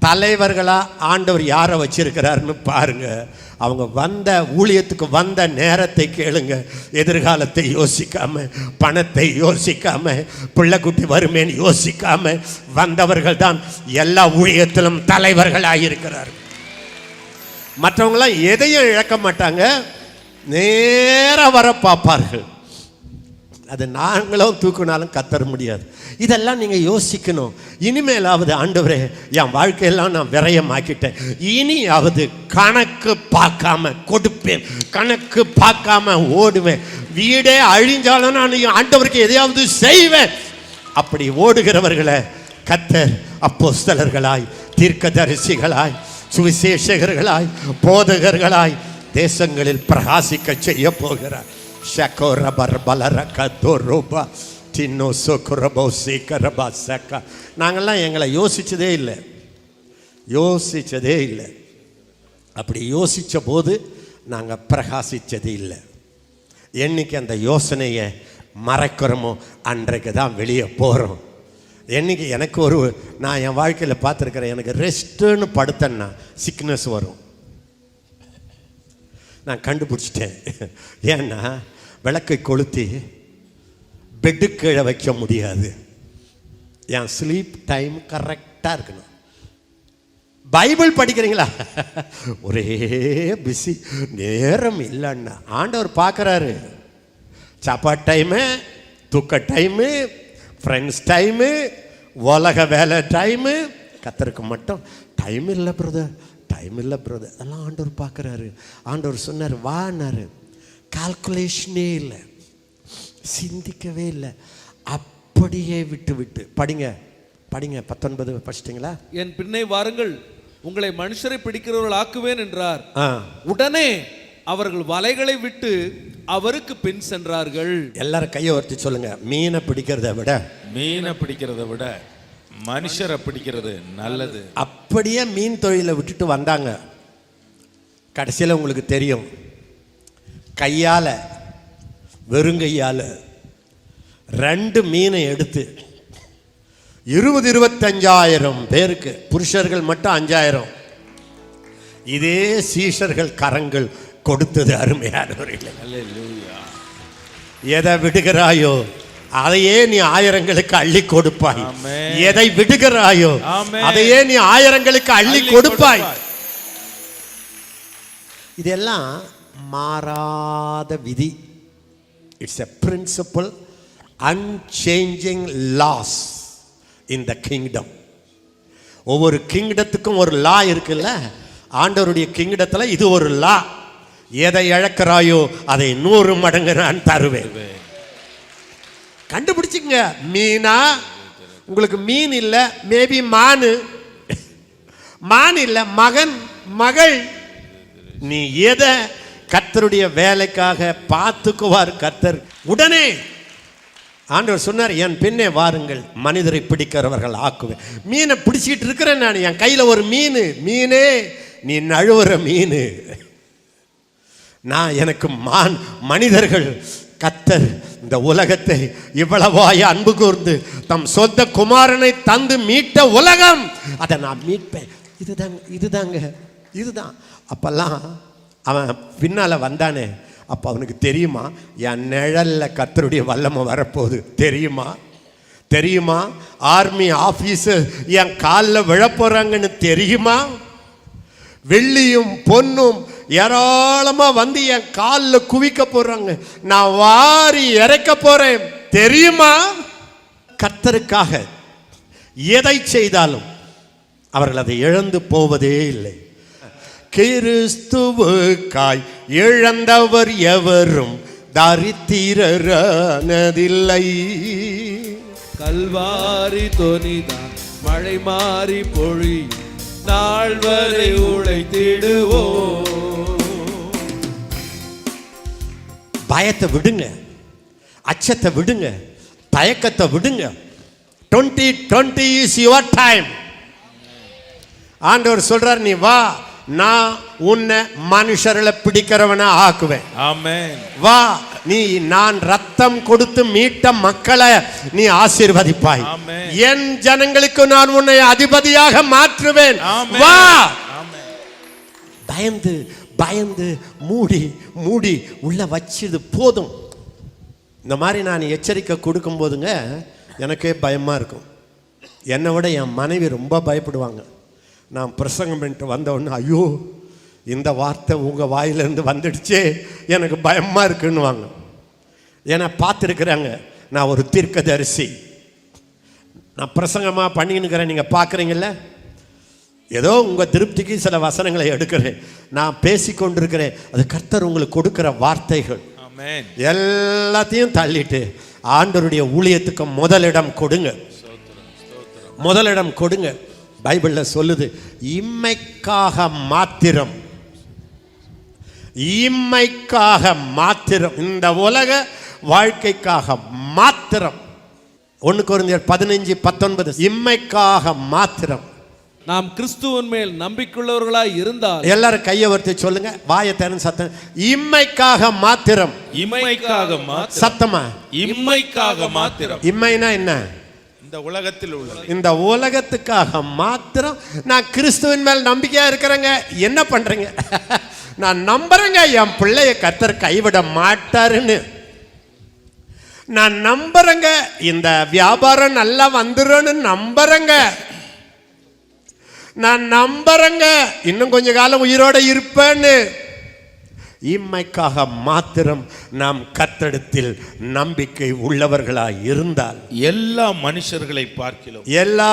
தலைவர்களா ஆண்டவர் யாரை வச்சிருக்கிறாருன்னு பாருங்க. அவங்க வந்த ஊழியத்துக்கு வந்த நேரத்தை கேளுங்க. எதிர்காலத்தை யோசிக்காம, பணத்தை யோசிக்காம, பிள்ளைக்குட்டி வருமேன்னு யோசிக்காம வந்தவர்கள் தான் எல்லா ஊழியத்திலும் தலைவர்களாக இருக்கிறார்கள். மற்றவங்களாம் எதையும் இழக்க மாட்டாங்க, நேரா வர பார்ப்பார்கள். அது நாங்களும் தூக்குனாலும் கத்தர முடியாது. இதெல்லாம் நீங்க யோசிக்கணும். இனிமேலாவது ஆண்டவரே, என் வாழ்க்கையெல்லாம் நான் விரயமாக்கிட்டேன், இனியாவது கணக்கு பார்க்காம கொடுப்பேன், கணக்கு பார்க்காம ஓடுவேன், வீடே அழிஞ்சாலும் நான் ஆண்டவருக்கு எதையாவது செய்வேன். அப்படி ஓடுகிறவர்களை கர்த்தர் அப்போஸ்தலர்களாய், தீர்க்கதரிசிகளாய், சுவிசேஷகர்களாய், போதகர்களாய் தேசங்களில் பிரகாசிக்க செய்ய போகிறார். நாங்கள்லாம் எங்களை யோசிச்சதே இல்லை. அப்படி யோசித்த போது நாங்கள் பிரகாசித்தது இல்லை. என்னைக்கு அந்த யோசனையை மறைக்கிறோமோ அன்றைக்கு தான் வெளியே போகிறோம். என்னைக்கு எனக்கு நான் என் வாழ்க்கையில் பார்த்துருக்கிறேன், எனக்கு ரெஸ்ட்டுன்னு படுத்தேன்னா சிக்னஸ் வரும். நான் கண்டுபிடிச்சிட்டேன். ஏன்னா விளக்கை கொளுத்தி பெட்டு கீழே வைக்க முடியாது. என் ஸ்லீப் டைம் கரெக்டாக இருக்கணும். பைபிள் படிக்கிறீங்களா? ஒரே பிஸி, நேரம் இல்லைன்னா ஆண்டவர் பார்க்குறாரு. சாப்பாடு டைமு, தூக்க டைமு, ஃப்ரெண்ட்ஸ் டைமு, உலக வேலை டைமு. கத்தருக்கு மட்டும் டைம் இல்லை பிரதர், டைம் இல்லை பிரதர். அதெல்லாம் ஆண்டவர் பார்க்குறாரு. ஆண்டவர் சொன்னார், வான்னாரு. கால்குலேஷனே இல்லை, சிந்திக்கவே இல்லை, அப்படியே விட்டு படிங்க 19 படிச்சிட்டிங்களா? என் பின்னே வாருங்கள், உங்களை மனுஷரை பிடிக்கிறவர்கள் ஆக்குவேன் என்றார். உடனே அவர்கள் வலைகளை விட்டு அவருக்கு பின் சென்றார்கள். எல்லாரும் கையை ஒருத்தி சொல்லுங்க, மீனை பிடிக்கிறத விட மனுஷரை பிடிக்கிறது நல்லது. அப்படியே மீன் தொழிலை விட்டுட்டு வந்தாங்க. கடைசியில் உங்களுக்கு தெரியும், கையால், வெறுங்கையால் 2 மீனை எடுத்து 20-25,000 பேருக்கு, புருஷர்கள் மட்டும் 5,000, இதே சீஷர்கள் கரங்கள் கொடுத்தது. அருமையானவர்களே, எதை விடுகிறாயோ அதையே நீ 1000ங்களுக்கு அள்ளி கொடுப்பாய். எதை விடுகிறாயோ அதையே நீ 1000ங்களுக்கு அள்ளி கொடுப்பாய். இதெல்லாம் மாறாத விதி. It's a principle, unchanging laws in the kingdom. ஒவ்வொரு கிங்டத்துக்கும் ஒரு லா இருக்குல்ல. ஆண்டவருடைய கிங்டத்தில் இது ஒரு லா. எதை இழக்கிறாயோ அதை 100 மடங்கு நான் தருவேன். கண்டுபிடிச்சிங்க. மீனா? உங்களுக்கு மீன் இல்லை, மேபி மான் இல்லை, மகன், மகள். நீ எதை கர்த்தருடைய வேலைக்காக பார்த்துக்குவார் கர்த்தர். உடனே ஆண்டவர் சொன்னார், என் பின்னே வாருங்கள், மனிதரை பிடிக்கிறவர்கள் ஆக்குவேன். மீனை பிடிச்சிக்கிட்டு இருக்கிறேன் நான், என் கையில் ஒரு மீனே நீ நழுவுற மீன். நான் எனக்கு மனிதர்கள். கர்த்தர் இந்த உலகத்தை இவ்வளவாய் அன்பு கூர்ந்து தம் சொந்த குமாரனை தந்து மீட்ட உலகம், அதை நான் மீட்பேன். இதுதான். அப்பெல்லாம் அவன் பின்னால வந்தானே, அப்போ அவனுக்கு தெரியுமா என் நிழல்ல கர்த்தருடைய வல்லமை வரப்போகுது? தெரியுமா ஆர்மி ஆபீசர் என் காலில் விழப்போறாங்கன்னு தெரியுமா? வெள்ளியும் பொன்னும் ஏராளமா வந்து என் காலில் குவிக்க போறாங்க, நான் வாரி இறைக்க போறேன் தெரியுமா? கர்த்தருக்காக எதை செய்தாலும் அவர்கள் அதை இழந்து போவதே இல்லை. கிறிஸ்துவுக்காய் இழந்தவர் எவரும் தரித்திரரானதில்லை. கல்வாரி தொனிதான் மழை மாறி பொழி, நாள் வரை உழைத்திடுவோ. பயத்தை விடுங்க, அச்சத்தை விடுங்க, தயக்கத்தை விடுங்க. 2020 is your time. ஆண்டவர் சொல்றார், நீ வா, நான் உன்னை மனுஷர்களை பிடிக்கிறவன ஆக்குவேன். ஆமென். வா, நான் ரத்தம் கொடுத்து மீட்ட மக்களை நீ ஆசீர்வதிப்பாய். என் ஜனங்களுக்கு நான் உன்னை அதிபதியாக மாற்றுவேன். வா. பயந்து மூடி உள்ள வச்சது போதும். இந்த மாதிரி நான் எச்சரிக்கை கொடுக்கும் போதுங்க எனக்கே பயமா இருக்கும். என்னை விட என் மனைவி ரொம்ப பயப்படுவாங்க. நான் பிரசங்கம் பண்ணிட்டு வந்த உடனே, ஐயோ இந்த வார்த்தை உங்கள் வாயிலிருந்து வந்துடுச்சே எனக்கு பயமாக இருக்குன்னுவாங்க. ஏன்னா பார்த்துருக்குறாங்க, நான் ஒரு தீர்க்கதரிசி, நான் பிரசங்கமாக பண்ணின்னுக்கிறேன். நீங்கள் பார்க்குறீங்கள, ஏதோ உங்கள் திருப்திக்கு சில வசனங்களை எடுக்கிறேன், நான் பேசி கொண்டிருக்கிறேன். அது கர்த்தர் உங்களுக்கு கொடுக்குற வார்த்தைகள். எல்லாத்தையும் தள்ளிட்டு ஆண்டவருடைய ஊழியத்துக்கு முதலிடம் கொடுங்க, முதலிடம் கொடுங்க. பைபிளில் சொல்லுது, இம்மைக்காக மாத்திரம், இம்மைக்காக மாத்திரம், இந்த உலக வாழ்க்கைக்காக மாத்திரம். 1 கொரிந்தியர் 15:19, இம்மைக்காக மாத்திரம். நாம் கிறிஸ்துவின் மேல் நம்பிக்கையுள்ளவர்களாய் இருந்தால், எல்லாரும் கையை வர்த்தி சொல்லுங்க, வாயை திறந்து சத்தம், இம்மைக்காக மாத்திரம். இம்மைக்காக மாத்திரம். சத்தமா, இம்மைக்காக மாத்திரம். இம்மைனா என்ன? இந்த உலகத்தில் உள்ள, இந்த உலகத்துக்காக மாத்திரம் நான் கிறிஸ்துவின் மேல் நம்பிக்கையா இருக்கிறேங்க. என்ன பண்றீங்க? நான் நம்புறேங்க என் பிள்ளைய கர்த்தர் கைவிட மாட்டாருன்னு. நான் நம்புறேங்க இந்த வியாபாரம் நல்லா வந்துருன்னு நம்புறேங்க. நான் நம்புறேங்க இன்னும் கொஞ்ச காலம் உயிரோட இருப்பேன்னு. இம்மைக்காக மாத்திரம் நாம் கர்த்தரிடத்தில் நம்பிக்கை உள்ளவர்களாய் இருந்தால், எல்லா மனுஷர்களை பார்க்கிறோம், எல்லா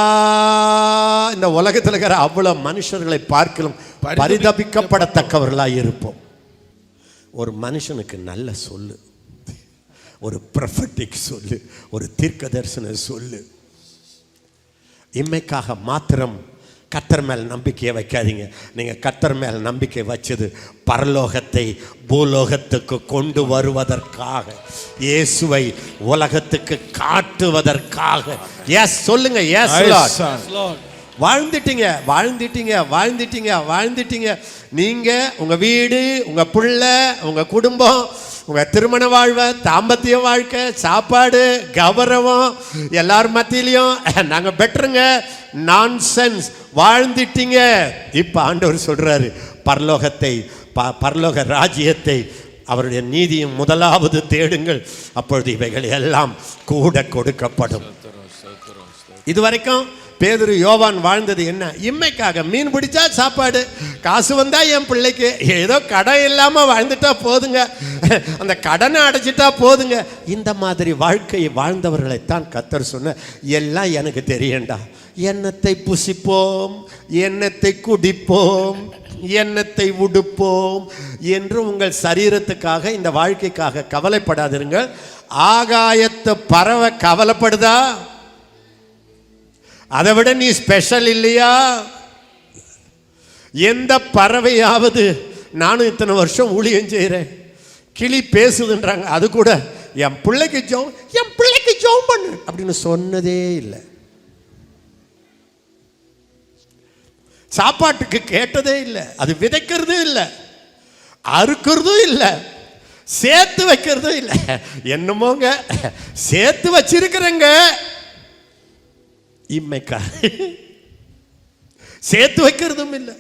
இந்த உலகத்தில் இருக்கிற அவ்வளவு மனுஷர்களை பார்க்கிறோம் பரிதபிக்கப்படத்தக்கவர்களாய் இருப்போம். ஒரு மனுஷனுக்கு நல்ல சொல்லு, ஒரு ப்ரொஃபட்டிக் சொல்லு, ஒரு தீர்க்க தரிசன சொல்லு. இம்மைக்காக மாத்திரம் கர்த்தர் மேல் நம்பிக்கையை வைக்காதீங்க. நீங்கள் கர்த்தர் மேல் நம்பிக்கை வச்சது பரலோகத்தை பூலோகத்துக்கு கொண்டு வருவதற்காக, இயேசுவை உலகத்துக்கு காட்டுவதற்காக. எஸ் சொல்லுங்க, எஸ் லார்ட். வாழ்ந்துட்டீங்க, வாழ்ந்துட்டீங்க, வாழ்ந்துட்டீங்க, வாழ்ந்துட்டீங்க. நீங்கள் உங்கள் வீடு, உங்கள் பிள்ளை, உங்கள் குடும்பம், உங்கள் திருமண வாழ்வை, தாம்பத்திய வாழ்க்கை, சாப்பாடு, கௌரவம், எல்லார் மத்தியிலையும் நாங்கள் பெட்டருங்க, நான்சென்ஸ் வாழ்ந்துட்டீங்க. இப்போ ஆண்டவர் சொல்கிறாரு, பரலோகத்தை, பரலோக ராஜ்யத்தை, அவருடைய நீதியும் முதலாவது தேடுங்கள், அப்பொழுது இவைகள் எல்லாம் கூட கொடுக்கப்படும். இதுவரைக்கும் பேதுரு யோவான் வாழ்ந்தது என்ன? இம்மைக்காக. மீன் பிடிச்சா சாப்பாடு, காசு வந்தா என் பிள்ளைக்கு, ஏதோ கடன் இல்லாமல் வாழ்ந்துட்டா போதுங்க, அந்த கடனை அடைச்சிட்டா போதுங்க. இந்த மாதிரி வாழ்க்கையை வாழ்ந்தவர்களைத்தான் கர்த்தர் சொன்ன, எல்லாம் எனக்கு தெரியண்டா, எண்ணத்தை புசிப்போம், எண்ணத்தை குடிப்போம், எண்ணத்தை உடுப்போம் என்று உங்கள் சரீரத்துக்காக, இந்த வாழ்க்கைக்காக கவலைப்படாதிருங்கள். ஆகாயத்து பறவை கவலைப்படுதா? அதை விட நீ ஸ்பெஷல் இல்லையா? எந்த பறவையாவது, நானும் இத்தனை வருஷம் ஊழியம் செய்கிறேன், கிளி பேசுதுன்றாங்க, அது கூட என் பிள்ளைக்கு ஜெபம், என் பிள்ளைக்கு ஜெபம் பண்ணு அப்படின்னு சொன்னதே இல்லை. சாப்பாட்டுக்கு கேட்டதே இல்லை. அது விதைக்கிறதும் இல்லை, அறுக்கிறதும் இல்லை, சேர்த்து வைக்கிறதும் இல்லை. என்னமோங்க சேர்த்து வச்சிருக்கிறேங்க. இம்மைக்கா சேர்த்து வைக்கிறதும் இல்லை.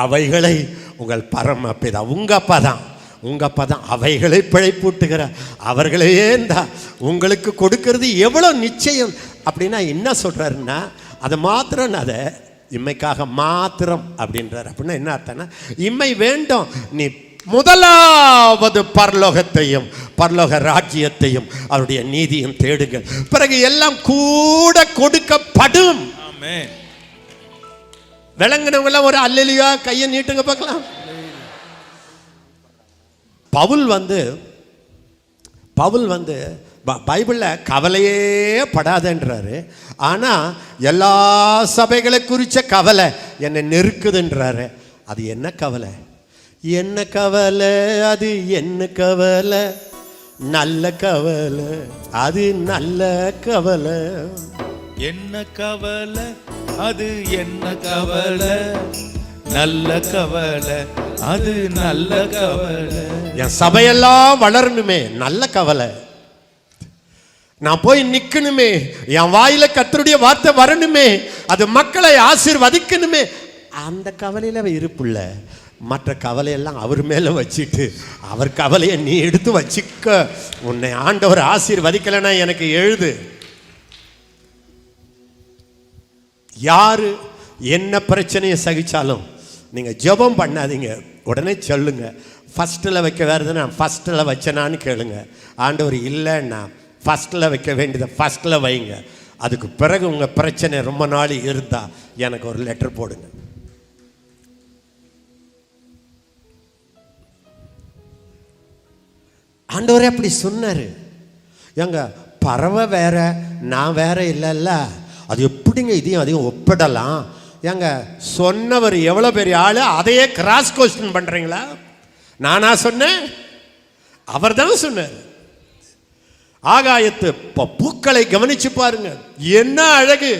அவைகளை உங்கள் பரமபிதா, உங்க அப்பா தான், உங்க அப்பா தான் அவைகளை பிழைப்பூட்டுகிறார். அவர்களையே தான் உங்களுக்கு கொடுக்கிறது எவ்வளோ நிச்சயம். அப்படின்னா என்ன சொல்றாருன்னா, அதை மாத்திரம், அதை இம்மைக்காக மாத்திரம் அப்படின்றார். அப்படின்னா என்ன அர்த்தம்னா, இம்மை வேண்டும், நீ முதலாவது பரலோகத்தையும் பரலோக ராஜ்யத்தையும் அவருடைய நீதியும் தேடுங்கள், பிறகு எல்லாம் கூட கொடுக்கப்படும். விளங்கினவங்கள ஒரு அல்லேலூயா கையை நீட்டுங்க பார்க்கலாம். பவுல் வந்து பைபிளில் கவலையே படாதன்றாரு. ஆனால் எல்லா சபைகளை குறித்த கவலை என்னை நெருக்குதுன்றாரு. அது என்ன கவலை? என்ன கவலை? அது என்ன கவலை? நல்ல கவலை, அது நல்ல கவலை. என்ன கவலை? அது என்ன கவலை? நல்ல கவலை, அது நல்ல கவலை. என் சபையெல்லாம் வளரணுமே, நல்ல கவலை. நான் போய் நிக்கணுமே, என் வாயில கர்த்தருடைய வார்த்தை வரணுமே, அது மக்களை ஆசீர்வதிக்கணுமே, அந்த கவலையில இருப்புள்ள. மற்ற கவலையெல்லாம் அவர் மேல வச்சுட்டு, அவர் கவலையை நீ எடுத்து வச்சுக்க. உன்னை ஆண்டவர் ஆசீர்வதிக்கலைன்னா எனக்கு எழுது. யாரு என்ன பிரச்சனையை சகிச்சாலும் நீங்கள் ஜெபம் பண்ணாதீங்க, உடனே சொல்லுங்க. ஃபஸ்ட்டில் வைக்க வேறுது நான் ஃபஸ்ட்டில் வச்சேனான்னு கேளுங்க. ஆண்டவர் இல்லைன்னா ஃபஸ்ட்டில் வைக்க வேண்டியதை ஃபஸ்ட்டில் வைங்க. அதுக்கு பிறகு உங்கள் பிரச்சனை ரொம்ப நாள் இருந்தால் எனக்கு ஒரு லெட்டர் போடுங்க. ஆண்டவரே அப்படி சொன்னார். எங்க பறவை வேற நான் வேற இல்லைல்ல, அது எப்படிங்க இதையும் அதையும் ஒப்பிடலாம்? ஏங்க சொன்னவர் எவ்வளோ பெரிய ஆள், அதையே கிராஸ் கொஸ்டின் பண்ணுறீங்களா? நானா சொன்னேன்? அவர் தான் சொன்னார். ஆகாயத்து பூக்களை கவனிச்சு பாருங்க, என்ன அழகு.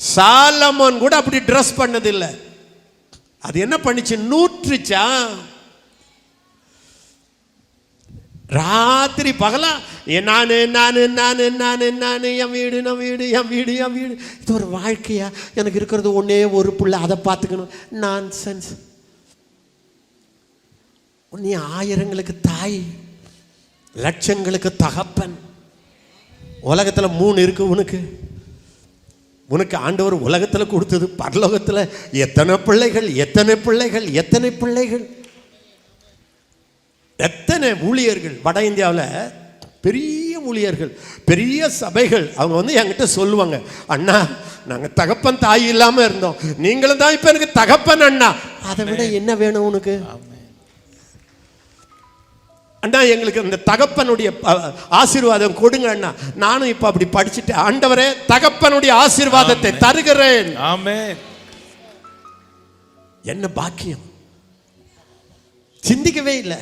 சாலமோன் கூட அப்படி ட்ரெஸ் பண்ணதில்லை. அது என்ன பண்ணிச்சு? நூற்றுச்சா? ராத்திரி பகலா நானு நானு நானு நானு நானு என் வீடு என் வீடு என் வீடு என் வீடு. இது ஒரு வாழ்க்கையா? எனக்கு இருக்கிறது ஒன்னே ஒரு புள்ள, அதை பார்த்துக்கணும். நான்சென்ஸ். நீ ஆயிரங்களுக்கு தாய், லட்சங்களுக்கு தகப்பன். உலகத்தில் 3 இருக்கு உனக்கு. உனக்கு ஆண்டவர் உலகத்தில் கொடுத்தது, பரலோகத்தில் எத்தனை பிள்ளைகள் எத்தனை பிள்ளைகள் எத்தனை பிள்ளைகள், எத்தனை ஊழியர்கள். வட இந்தியாவில் பெரிய ஊழியர்கள், பெரிய சபைகள். அவங்க வந்து என்கிட்ட சொல்லுவாங்க, அண்ணா நாங்கள் தகப்பன் தாய் இல்லாமல் இருந்தோம், நீங்களும் தான் இப்போ எனக்கு தகப்பன் அண்ணா. அதை விட என்ன வேணும் உனக்கு? அண்ணா எங்களுக்கு அந்த தகப்பனுடைய ஆசீர்வாதம் கொடுங்க அண்ணா. நானும் இப்போ அப்படி படிச்சுட்டு, ஆண்டவரே தகப்பனுடைய ஆசீர்வாதத்தை தருகிறேன். ஆமென். என்ன பாக்கியம்! சிந்திக்கவே இல்லை.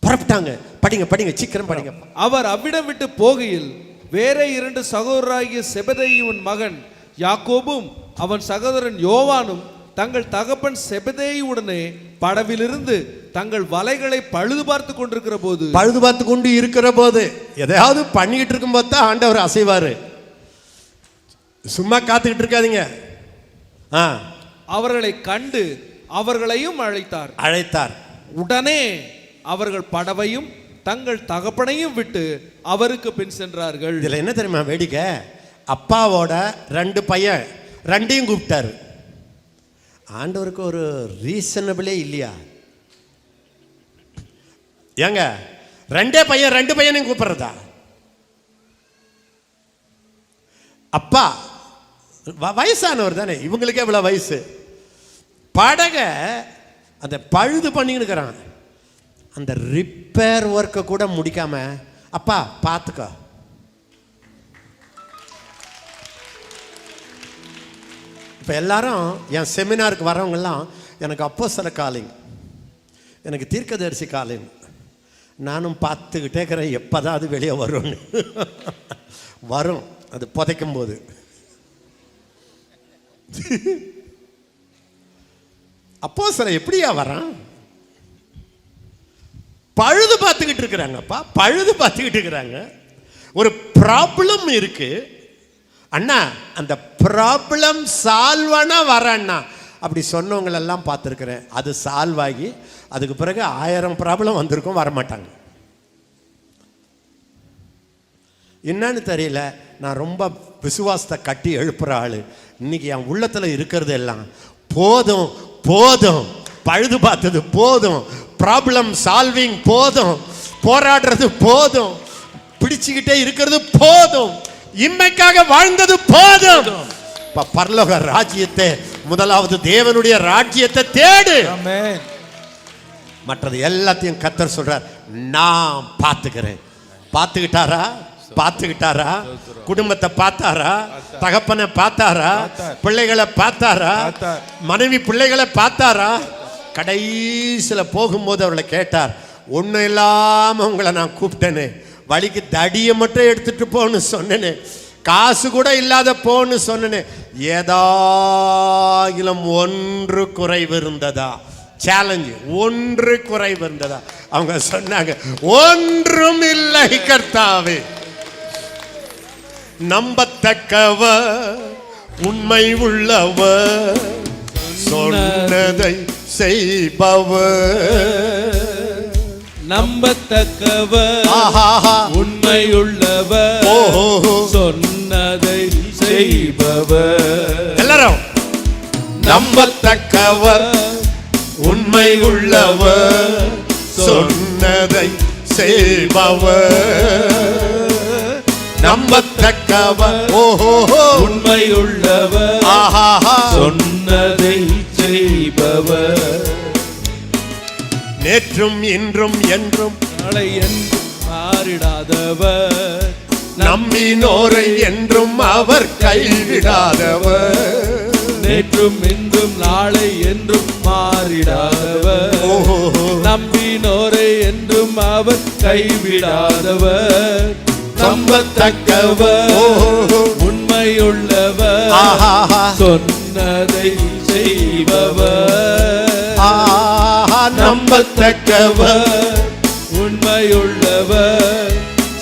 புறப்பட்டாங்க. படிங்க படிங்க, சீக்கிரம் படிங்க. அவர் அவ்விடம் விட்டு போகையில் வேற 2 சகோதரராகிய செபதேயுவின் மகன் யாக்கோபும் அவன் சகோதரன் யோவானும் தங்கள் தகப்பன் செபதேயுடனே படவிலிருந்து தங்கள் வலைகளை பழுது பார்த்து கொண்டிருக்கிற போது எதையாவது பண்ணிக்கிட்டு இருக்கும் போது தான் ஆண்டவர் அசைவாரு. சும்மா காத்துக்கிட்டு இருக்காதீங்க. அவர்களை கண்டு அவர்களையும் அழைத்தார். உடனே அவர்கள் படவையும் தங்கள் தகப்பனையும் விட்டு அவருக்கு பின் சென்றார்கள். இதுல என்ன தெரியுமா வேடிக்கை? அப்பாவோட 2 பையன், 2ஐயும் கூப்பிட்டாரு. ஆண்டவருக்கு ஒரு ரீசனபிளே இல்லையா? ஏங்க 2 பையனையும் கூப்பிடுறதா? அப்பா வயசானவர் தானே, இவங்களுக்கே இவ்வளவு வயசு. படக அந்த பழுது பண்ணிக்கிட்டு இருக்கிறான். அந்த ரிப்பேர் ஒர்க்கை கூட முடிக்காம, அப்பா பார்த்துக்கோ. இப்போ எல்லாரும் என் செமினாருக்கு வரவங்கெல்லாம் எனக்கு அப்போஸ்தல காலிங், எனக்கு தீர்க்கதரிசி காலிங். நானும் பார்த்துக்கிட்டே இருக்கிறேன், எப்போதான் அது வெளியே வரும்னு. வரும், அது புதைக்கும் போது. அப்போஸ்தலன் எப்படியா வரான்? பழுது பார்த்துக்கிட்டு இருக்கிறாங்கப்பா, பழுது பார்த்துக்கிட்டு இருக்கிறாங்க. ஒரு ப்ராப்ளம் இருக்கு அண்ணா, அந்த ப்ராப்ளம் சால்வ் ஆனா வர அண்ணா அப்படி சொன்னவங்களெல்லாம் பார்த்துருக்கிறேன். அது சால்வ் ஆகி அதுக்கு பிறகு 1000 ப்ராப்ளம் வந்திருக்கும், வரமாட்டாங்க. என்னன்னு தெரியல. நான் ரொம்ப விசுவாசத்தை கட்டி எழுப்புற ஆளு. இன்னைக்கு என் உள்ளத்தில் இருக்கிறது எல்லாம் போதும் போதும், பழுது பார்த்தது போதும், ப்ராப்ளம் சால்விங் போதும், போராடுறது போதும், பிடிச்சுக்கிட்டே இருக்கிறது போதும், இம்மைக்காக வாழ்ந்தது போதும். பரலோக ராஜ்யத்தை, முதலாவது தேவனுடைய ராஜ்யத்தை தேடு. மற்றது எல்லாத்தையும் கர்த்தர் சொல்றார், நான் பார்த்துக்கிறேன். பார்த்துக்கிட்டாரா? குடும்பத்தை பார்த்தாரா? தகப்பனை பார்த்தாரா? பிள்ளைகளை பார்த்தாரா? மனைவி பிள்ளைகளை பார்த்தாரா? கடைசியில் போகும்போது அவர்களை கேட்டார், ஒன்றும் இல்லாமல் உங்களை நான் கூப்பிட்டேனே, வழிக்கு தடியை மட்டும் எடுத்துட்டு போன்னு சொன்னேனே, காசு கூட இல்லாத போன்னு சொன்னேனே, ஏதாகிலும் ஒன்று குறைவு இருந்ததா? சேலஞ்சு, ஒன்று குறைவு இருந்ததா? அவங்க சொன்னாங்க, ஒன்றும் இல்லை கர்த்தாவே. நம்பத்தக்கவர், உண்மை உள்ளவர், சொன்னதை செய்பவர். நம்பத்தக்கவர், உண்மையுள்ளவர், சொன்னதை செய்பவர். எல்லாரும் நம்ப நம்பத்தக்கவர் உண்மை உள்ளவர் சொன்னதை செய்பவர். நம்பத்தக்கவர் ஓஹோ உண்மை உள்ளவர் ஆஹா சொன்னதை செய்பவர். நேற்றும் இன்றும் என்றும் நாளை என்றும் மாறிடாதவர். நம்பினோரை என்றும் அவர் கைவிடாதவர். நேற்றும் இன்றும் நாளை என்றும் மாறிடாதவர். நம்பினோரை என்றும் அவர் கைவிடாதவர். நம்பத்தக்கவர் உண்மையுள்ளவர் சொன்னதை செய்பவர். நம்பத்தக்கவர் உண்மையுள்ளவர்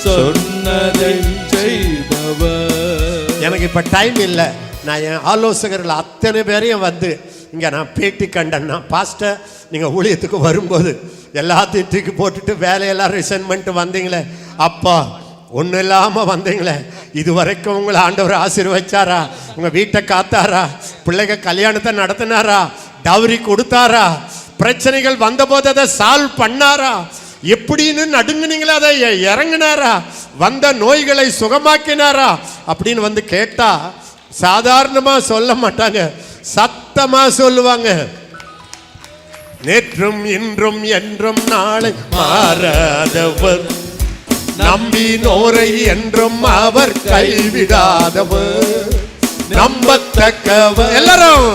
சொன்னதை செய்பவர். எனக்கு இப்ப டைம் இல்லை. நான் என் ஆலோசகர்கள் அத்தனை பேரையும் வந்து இங்க நான் பேட்டி கண்டேன்னா, பாஸ்டர் நீங்க ஊழியத்துக்கு வரும்போது எல்லாத்தையும் தூக்கி போட்டுட்டு வேலையெல்லாம் ரிசைன் பண்ணிட்டு வந்தீங்களே, அப்பா ஒன்றும் இல்லாமல் வந்தீங்களே, இது வரைக்கும் உங்களை ஆண்டவர் ஆசீர்வதிச்சாரா? உங்கள் வீட்டை காத்தாரா? பிள்ளைங்க கல்யாணத்தை நடத்தினாரா? டவுரி கொடுத்தாரா? பிரச்சனைகள் வந்தபோது அதை சால்வ் பண்ணாரா? எப்படின்னு நடுங்குனீங்களா அதை இறங்கினாரா? வந்த நோய்களை சுகமாக்கினாரா? அப்படின்னு வந்து கேட்டா சாதாரணமாக சொல்ல மாட்டாங்க, சத்தமாக சொல்லுவாங்க. நேற்றும் இன்றும் என்றும் நாளை மாறாதவர் நம்பினோரை என்றும் அவர் கைவிடாதவர். நம்பத்தக்கவர் எல்லாரும்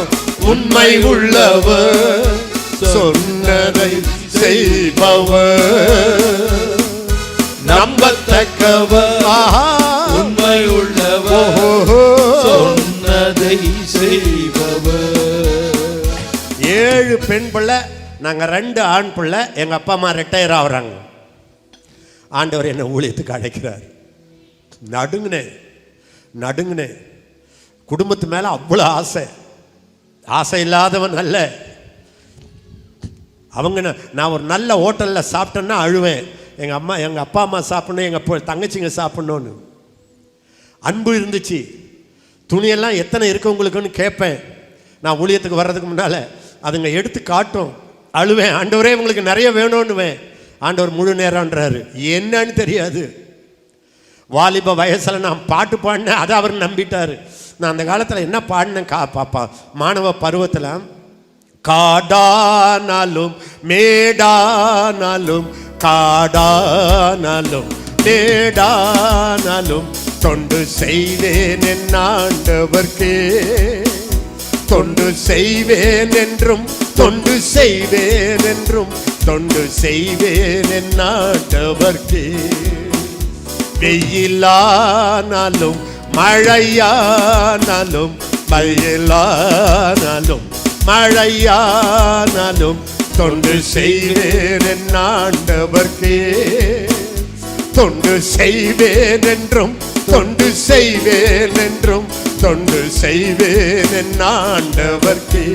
உண்மை உள்ளவர் சொன்னதை செய்பவர். நம்பத்தக்கவர் உண்மை உள்ளவர் சொன்னதை செய்பவர். 7 பெண் பிள்ளை, நாங்கள் 2 ஆண் பிள்ளை. எங்கள் அப்பா அம்மா ரிட்டையர் ஆகுறாங்க. ஆண்டவர் என்னை ஊழியத்துக்கு அழைக்கிறார். நடுங்கினேன். குடும்பத்து மேலே அவ்வளோ ஆசை இல்லாதவன் அல்ல. அவங்க நான் ஒரு நல்ல ஹோட்டலில் சாப்பிட்டேன்னா அழுவேன். எங்கள் அப்பா அம்மா சாப்பிடணும், எங்கள் தங்கச்சிங்க சாப்பிட்ணுன்னு அன்பு இருந்துச்சு. துணியெல்லாம் எத்தனை இருக்கு உங்களுக்குன்னு கேட்பேன். நான் ஊழியத்துக்கு வர்றதுக்கு முன்னால் அதுங்க எடுத்து காட்டும், அழுவேன். ஆண்டவரே உங்களுக்கு நிறைய வேணும்னுவேன். ஆண்டவர் முழு நேரம்ன்றாரு. என்னன்னு தெரியாது. வாலிப வயசில் நான் பாட்டு பாடினேன், அதை அவர் நம்பிட்டார். நான் அந்த காலத்தில் என்ன பாடினேன் பாப்பா, மாணவ பருவத்தில், காடானாலும் மேடானாலும் காடானாலும் மேடானாலும் தொண்டு செய்வேன் என் ஆண்டவர்க்கே. தொண்டு செய்வேன் என்றும் தொண்டு செய்வேன் என்றும் தொண்டு செய்வேன் என் ஆண்டவர்க்கே. வெயிலானாலும் மழையானாலும் வெயிலானாலும் மழையானாலும் தொண்டு செய்வேன் என் ஆண்டவர்க்கே. தொண்டு செய்வேன் என்றும் தொண்டு செய்வேன் என்றும் தொண்டு செய்வேன் என் ஆண்டவர்க்கே.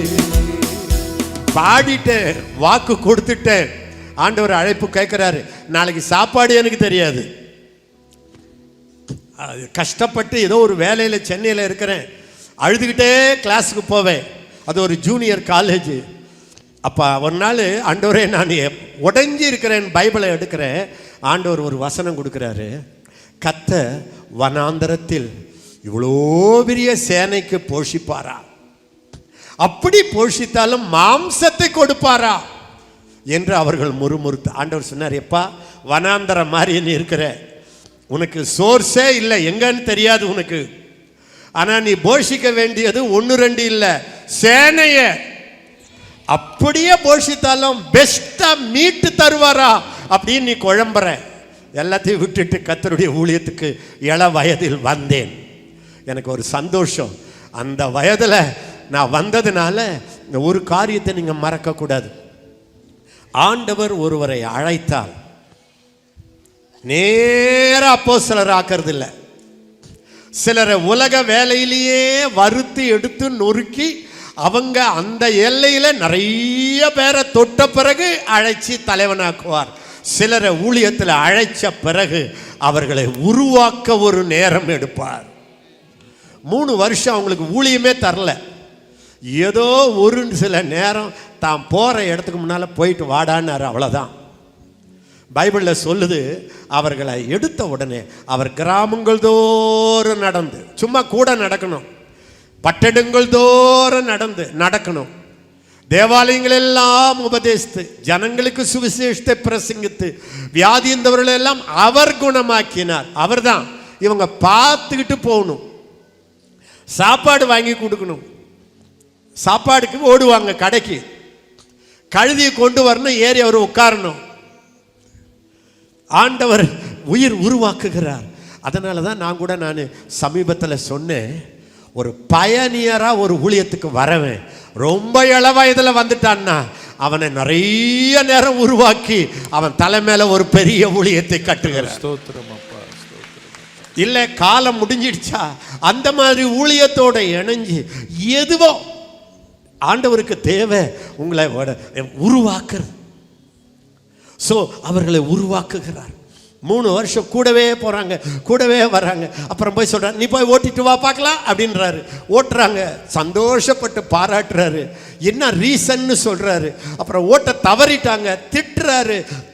பாடிட்டேன், வாக்கு கொடுத்துட்டேன். ஆண்டவர் அழைப்பு கேட்கிறாரு. நாளைக்கு சாப்பாடு எனக்கு தெரியாது. கஷ்டப்பட்டு ஏதோ ஒரு வேலையில் சென்னையில் இருக்கிறேன். அழுதுகிட்டே கிளாஸுக்கு போவேன். அது ஒரு ஜூனியர் காலேஜ். அப்போ ஒரு நாள் ஆண்டவரே நான் உடைஞ்சி இருக்கிறேன், பைபிளை எடுக்கிறேன். ஆண்டவர் ஒரு வசனம் கொடுக்குறாரு. கர்த்தர் வனாந்தரத்தில் இவ்வளோ பெரிய சேனைக்கு போஷிப்பாரா? அப்படி போஷித்தாலும் மாம்சத்தை கொடுப்பாரா என்று அவர்கள் முறுமுறுத்து. ஆண்டவர் சொன்னார், எப்பா வனாந்தரம் மாதிரி நீ இருக்கிற, உனக்கு சோர்ஸே இல்லை, எங்கன்னு தெரியாது உனக்கு. ஆனால் நீ போஷிக்க வேண்டியது 1-2 இல்லை, சேனைய. அப்படியே போஷித்தாலும் பெஸ்டா மீட்டு தருவாரா அப்படின்னு நீ குழம்புற. எல்லாத்தையும் விட்டுட்டு கர்த்தருடைய ஊழியத்துக்கு இள வயதில் வந்தேன். எனக்கு ஒரு சந்தோஷம். அந்த வயதில் நான் வந்ததுனால இந்த ஒரு காரியத்தை நீங்கள் மறக்கக்கூடாது. ஆண்டவர் ஒருவரை அழைத்தால் நேராக அப்போஸ்தலர் ஆக்கிறது இல்லை. சிலரை உலக வேலையிலேயே வறுத்து எடுத்து நொறுக்கி அவங்க அந்த எல்லையில் நிறைய பேரை தொட்ட பிறகு அழைச்சி தலைவனாக்குவார். சிலரை ஊழியத்தில் அழைச்ச பிறகு அவர்களை உருவாக்க ஒரு நேரம் எடுப்பார். 3 வருஷம் அவங்களுக்கு ஊழியமே தரல. ஏதோ ஒரு சில நேரம் தான் போகிற இடத்துக்கு முன்னால் போயிட்டு வாடான்னாரு, அவ்வளோதான். பைபிளில் சொல்லுது, அவர்களை எடுத்த உடனே அவர் கிராமங்கள் தோறும் நடந்து, சும்மா கூட நடக்கணும், பட்டணங்கள் தோறும் நடக்கணும், தேவாலயங்கள் எல்லாம் உபதேசித்து ஜனங்களுக்கு சுவிசேஷத்தை பிரசங்கித்து வியாதிந்தவர்கள் எல்லாம் அவர் குணமாக்கினார். அவர் தான். இவங்க பார்த்துக்கிட்டு போகணும், சாப்பாடு வாங்கி கொடுக்கணும், சாப்பாடுக்கு ஓடுவாங்க கடைக்கு, கழுதியை கொண்டு வரணும், ஏறி அவர் உட்காரணும். ஆண்டவர் உயிர் உருவாக்குகிறார். அதனால தான் நான் சமீபத்தில் சொன்னேன், ஒரு பயணியராக ஒரு ஊழியத்துக்கு வரவேன், ரொம்ப இளவயதில் வந்துட்டான்னா அவனை நிறைய நேரம் உருவாக்கி அவன் தலை மேல ஒரு பெரிய ஊழியத்தை கட்டுகிறார். இல்லை காலம் முடிஞ்சிடுச்சா அந்த மாதிரி ஊழியத்தோட இணைஞ்சு எதுவோ ஆண்டவருக்கு தேவை உங்களை உருவாக்குறது. ஸோ அவர்களை உருவாக்குகிறார். 3 வருஷம் கூடவே போகிறாங்க, கூடவே வராங்க. அப்புறம் போய் சொல்கிறார், நீ போய் ஓட்டிட்டு வா பார்க்கலாம் அப்படின்றாரு. ஓட்டுறாங்க, சந்தோஷப்பட்டு பாராட்டுறாரு. என்ன ரீசன்னு சொல்கிறாரு. அப்புறம் ஓட்ட தவறிட்டாங்க,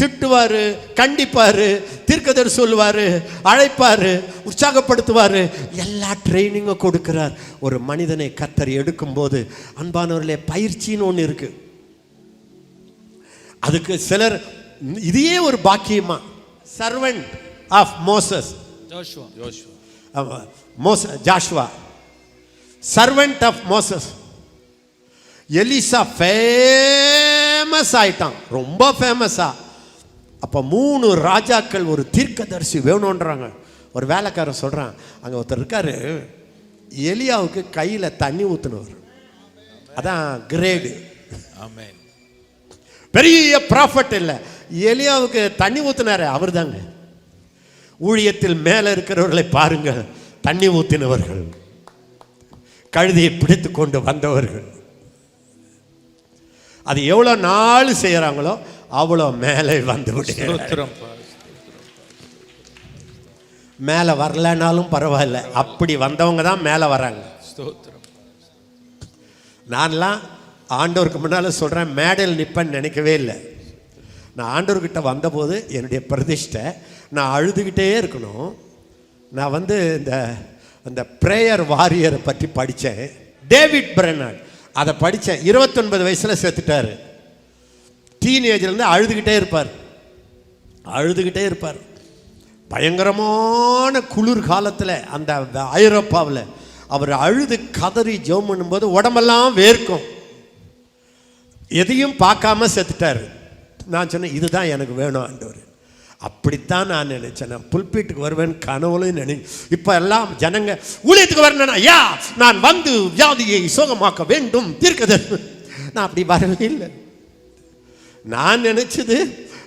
திட்டுவார், கண்டிப்பார், தீர்க்கதரிசி சொல்லுவார், அழைப்பார், உற்சாகப்படுத்துவார், எல்லா ட்ரைனிங்கும் கொடுக்கிறார். ஒரு மனிதனை கர்த்தர் எடுக்கும்போது அன்பானவர்களே, பயிற்சின்னு ஒன்று இருக்குது. அதுக்கு சிலர் இதையே ஒரு பாக்கியமா, servant of Moses, Joshua servant of Moses. Elisha famous ஆயிட்டான், ரொம்ப ஃபேமஸா. அப்போ 3 ராஜாக்கள் ஒரு தீர்க்கதரிசி வேணுன்றாங்க. ஒரு வேலைக்காரன் சொல்கிறான், அங்கே ஒருத்தர் இருக்காரு, எலியாவுக்கு கையில் தண்ணி ஊற்றுனவர், அதான் கிரேடு. ஆமென். பெரிய ப்ராஃபட் இல்லை, எலியாவுக்கு தண்ணி ஊற்றினாரு அவர் தாங்க. ஊழியத்தில் மேலே இருக்கிறவர்களை பாருங்க, தண்ணி ஊற்றினவர்கள், கழுதியை பிடித்து கொண்டு வந்தவர்கள். அது எவ்வளோ நாள் செய்கிறாங்களோ அவ்வளோ மேலே வந்து விடுகிறார். மேலே வரலனாலும் பரவாயில்ல, அப்படி வந்தவங்க தான் மேலே வராங்க. நான்லாம் ஆண்டவருக்கு முன்னால் சொல்கிறேன், மேடையில் நிற்பேன்னு நினைக்கவே இல்லை. நான் ஆண்டவர்கிட்ட வந்தபோது என்னுடைய பிரதிஷ்டை, நான் அழுதுகிட்டே இருக்கணும். நான் இந்த ப்ரேயர் வாரியரை பற்றி படித்தேன், டேவிட் பிரெனார்ட், அதை படித்தேன். 29 வயசில் செத்துட்டார். டீனேஜ்லேருந்து அழுதுகிட்டே இருப்பார். பயங்கரமான குளிர் காலத்தில் அந்த ஐரோப்பாவில் அவர் அழுது கதறி ஜெபம் பண்ணும்போது உடம்பெல்லாம் வேர்க்கும். எதையும் பார்க்காம செத்துட்டார். நான் சொன்னேன், இதுதான் எனக்கு வேணும் ஆண்டவர். அப்படித்தான் நான் நினைச்சேன். நான் புல்பீட்டுக்கு வருவேன் கனவுல இப்போ எல்லாம் ஜனங்க ஊழியத்துக்கு வரணும், ஐயா நான் வந்து வியாதியை சுகமாக்க வேண்டும் தீர்க்கதரிசி. நான் அப்படி வரவே இல்லை. நான் நினைச்சது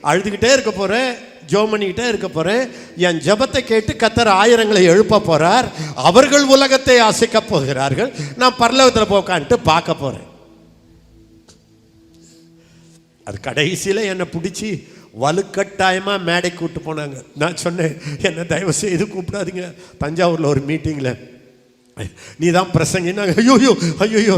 அழுதுகிட்டே இருக்க போறேன், ஜெபம் பண்ணிக்கிட்டே இருக்க போறேன். என் ஜெபத்தை கேட்டு கர்த்தர் ஆயிரங்களை எழுப்ப போறார், அவர்கள் உலகத்தை அசைக்க போகிறார்கள், நான் பரலோகத்தில் போக்கான்ட்டு பார்க்க போறேன். அது கடைசியில் என்னை பிடிச்சி வலுக்கட்டாயமாக மேடை கூப்பிட்டு போனாங்க. நான் சொன்னேன், என்னை தயவு செய்து கூப்பிடாதீங்க, தஞ்சாவூரில் ஒரு மீட்டிங்கில் நீ தான் பிரசங்கினாங்க. ஐயோ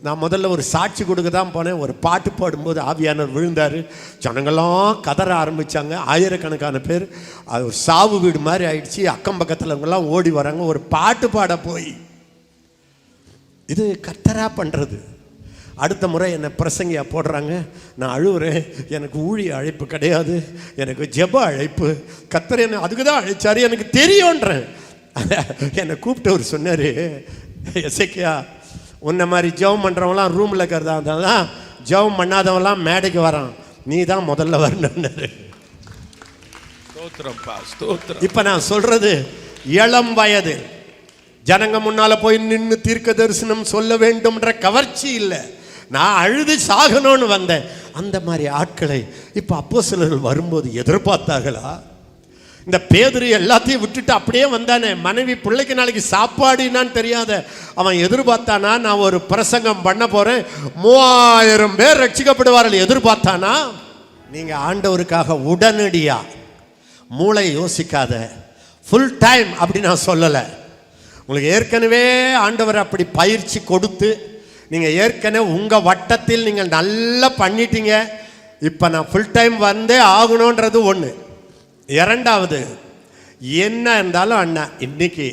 நான் முதல்ல ஒரு சாட்சி கொடுக்க தான் போனேன். ஒரு பாட்டு பாடும்போது ஆவியானவர் விழுந்தார், ஜனங்கள்லாம் கதற ஆரம்பித்தாங்க, ஆயிரக்கணக்கான பேர். அது ஒரு சாவு வீடு மாதிரி ஆயிடுச்சு. அக்கம் பக்கத்தில் ஓடி வராங்க ஒரு பாட்டு பாட போய். இது கர்த்தரா பண்ணுறது. அடுத்த முறை என்னை பிரசங்கியா போடுறாங்க, நான் அழுவுறேன், எனக்கு ஊழிய அழைப்பு கிடையாது, எனக்கு ஜெப அழைப்பு, கர்த்தர் என்னை அதுக்கு தான் அழைச்சாரு, எனக்கு தெரியும்ன்றேன். என்னை கூப்பிட்டு அவர் சொன்னார், எசேக்கியா உன்னை மாதிரி ஜெபம் பண்ணுறவங்களாம் ரூமில் இருக்கிறதா இருந்தால்தான் ஜெபம் பண்ணாதவங்களாம் மேடைக்கு வரான், நீ தான் முதல்ல வரணுன்னாரு. இப்போ நான் சொல்கிறது இளம் வயது ஜனங்க முன்னால் போய் நின்று தீர்க்க தரிசனம் சொல்ல வேண்டும்ன்ற கவர்ச்சி இல்லை, நான் அழுது சாகணும்னு வந்தேன். அந்த மாதிரி ஆட்களை இப்போ அப்போஸ்தலர்கள் வரும்போது எதிர்பார்த்தார்களா? இந்த பேதுரு எல்லாத்தையும் விட்டுட்டு அப்படியே வந்தானே, மனைவி பிள்ளைக்கு நாளைக்கு சாப்பாடுனான்னு தெரியாத அவன் எதிர்பார்த்தானா? நான் ஒரு பிரசங்கம் பண்ண போறேன், 3000 பேர் ரட்சிக்கப்படுவார்கள் எதிர்பார்த்தானா? நீங்க ஆண்டவருக்காக உடனடியா மூளை யோசிக்காத, ஃபுல் டைம் அப்படி நான் சொல்லலை. உங்களுக்கு ஏற்கனவே ஆண்டவர் அப்படி பயிற்சி கொடுத்து நீங்கள் ஏற்கனவே உங்கள் வட்டத்தில் நீங்கள் நல்லா பண்ணிட்டீங்க. இப்போ நான் ஃபுல் டைம் வந்தே ஆகணுன்றது ஒன்று. இரண்டாவது, என்ன இருந்தாலும் அண்ணா இன்னைக்கு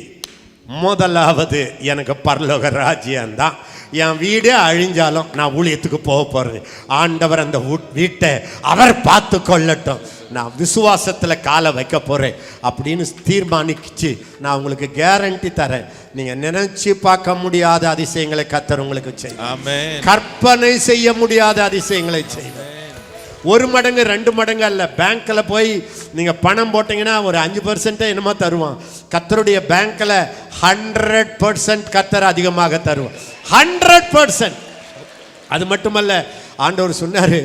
முதலாவது எனக்கு பரலோக ராஜ்யம்தான். என் வீடே அழிஞ்சாலும் நான் ஊழியத்துக்கு போக போகிறேன். ஆண்டவர் அந்த வீட்டை அவர் பார்த்து கொள்ளட்டும், நான் விசுவாசத்தில் காலை வைக்க போகிறேன் அப்படின்னு தீர்மானிச்சு நான் உங்களுக்கு கேரண்டி தரேன். நீங்கள் நினைச்சு பார்க்க முடியாத அதிசயங்களை கர்த்தர் உங்களுக்கு செய்யும். கற்பனை செய்ய முடியாத அதிசயங்களை செய்யும். 1 மடங்கு 2 மடங்கு அல்ல. பேங்க்கில் போய் நீங்கள் பணம் போட்டிங்கன்னா ஒரு 5% என்னமோ தருவான். கர்த்தருடைய பேங்க்கில் 100% கர்த்தர் அதிகமாக தருவான். 100%. அது மட்டுமல்ல, ஆண்டவர் சொன்னார்,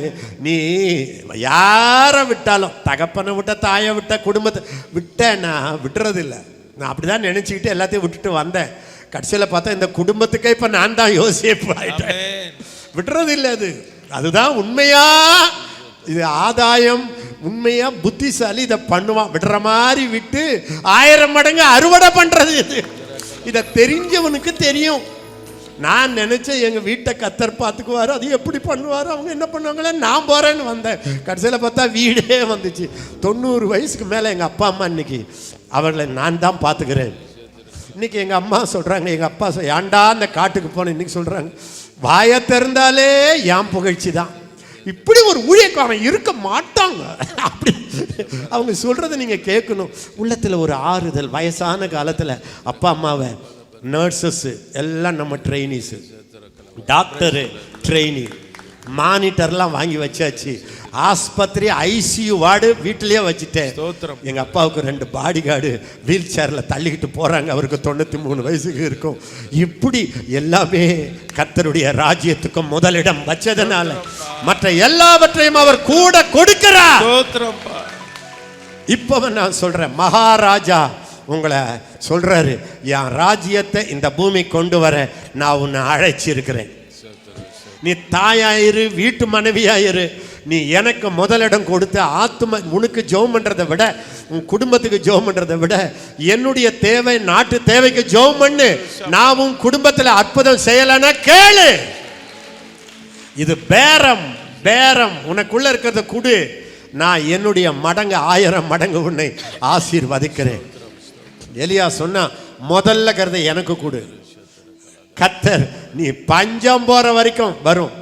நீ யாரை விட்டாலும், தகப்பனை விட்ட, தாயை விட்ட, குடும்பத்தை விட்ட, நான் விட்டுறதில்லை. நான் அப்படி தான் நினச்சிக்கிட்டு எல்லாத்தையும் விட்டுட்டு வந்தேன். கடைசியில் பார்த்தா இந்த குடும்பத்துக்கே இப்போ நான் தான் யோசிப்பு ஆயிட்டேன். விட்டுறதில்லை. அதுதான் உண்மையா, இது ஆதாயம். உண்மையா புத்திசாலி இதை பண்ணுவான். விடுற மாதிரி விட்டு 1000 மடங்கு அறுவடை பண்றது இது. இதை தெரிஞ்சவனுக்கு தெரியும். நான் நினைச்சேன் எங்க வீட்டை கர்த்தர் பார்த்துக்குவாரு, அது எப்படி பண்ணுவாரு, அவங்க என்ன பண்ணுவாங்களே, நான் போறேன்னு வந்தேன். கடைசியில் பார்த்தா வீடே வந்துச்சு. 90 வயசுக்கு மேலே எங்கள் அப்பா அம்மா இன்னைக்கு அவர்களை நான் தான் பார்த்துக்கிறேன். இன்னைக்கு எங்கள் அம்மா சொல்கிறாங்க, எங்கள் அப்பா ஏன்டா அந்த காட்டுக்கு போனேன், இன்னைக்கு சொல்கிறாங்க, வாயை திறந்தாலே என் புகழ்ச்சி தான். இப்படி ஒரு ஊழியக்காரன் இருக்க மாட்டாங்க. அப்படி அவங்க சொல்கிறத நீங்கள் கேட்கணும். உள்ளத்தில் ஒரு ஆறுதல். வயசான காலத்தில் அப்பா அம்மாவை, நர்சஸ்ஸு எல்லாம் நம்ம ட்ரெயினிஸு, டாக்டரு ட்ரெயினி, மானிட்டர்லாம் வாங்கி வச்சாச்சு. ஆஸ்பத்திரி ஐசியூ வார்டு வீட்டிலேயே வச்சுட்டேன். எங்கள் அப்பாவுக்கு 2 பாடி கார்டு வீல் சேரில் தள்ளிக்கிட்டு போகிறாங்க. அவருக்கு 93 வயசுக்கு இருக்கும். இப்படி எல்லாமே கர்த்தருடைய ராஜ்யத்துக்கும் முதலிடம் வச்சதுனால மற்ற எல்லாவற்றையும் அவர் கூட கொடுக்கிறார். இப்போ நான் சொல்கிறேன், மகாராஜா உங்களை சொல்கிறாரு, என் ராஜ்யத்தை இந்த பூமி கொண்டு வர நான் உன்னை அழைச்சிருக்கிறேன். நீ தாயாயிரு, வீட்டு மனைவியாயிரு, நீ எனக்கு முதலிடம் கொடுத்த ஆத்ம உனக்கு ஜெபம் பண்ணுறதை விட, உன் குடும்பத்துக்கு ஜெபம் பண்ணுறதை விட, என்னுடைய தேவை, நாட்டு தேவைக்கு ஜெபம் பண்ணு. நான் உன் குடும்பத்தில் அற்புதம் செய்யலைன்னா கேளு. இது பேரம். பேரம். உனக்குள்ள இருக்கிறத கொடு, நான் என்னுடைய மடங்கு 1000 மடங்கு உன்னை ஆசீர்வதிக்கிறேன். எலியா சொன்னா, முதல்ல கருத எனக்கு கொடு. கர்த்தர் நீ பஞ்சம் போற வரைக்கும் வரும்.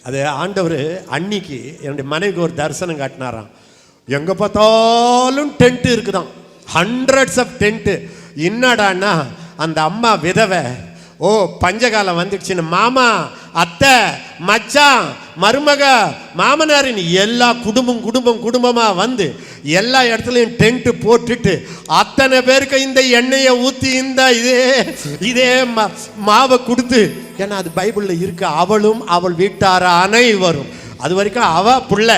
அது ஆண்டவர் அன்னைக்கு என்னுடைய மனைவிக்கு ஒரு தரிசனம் காட்டினாராம். எங்க பார்த்தாலும் டென்ட் இருக்குதான், ஹண்ட்ரட்ஸ் ஆஃப் டென்ட். என்னடான்னா அந்த அம்மா விதவை, ஓ பஞ்சகாலம் வந்துடுச்சுன்னு மாமா, அத்தை, மச்சான், மருமக, மாமனாரின் எல்லா குடும்பமா வந்து எல்லா இடத்துலையும் டென்ட் போட்டுட்டு அத்தனை பேருக்கு இந்த எண்ணெயை ஊற்றி இந்த இதே மாவை கொடுத்து, ஏன்னா அது பைபிளில் இருக்கு, அவளும் அவள் வீட்டார அனைவரும், அது வரைக்கும் அவ புள்ள.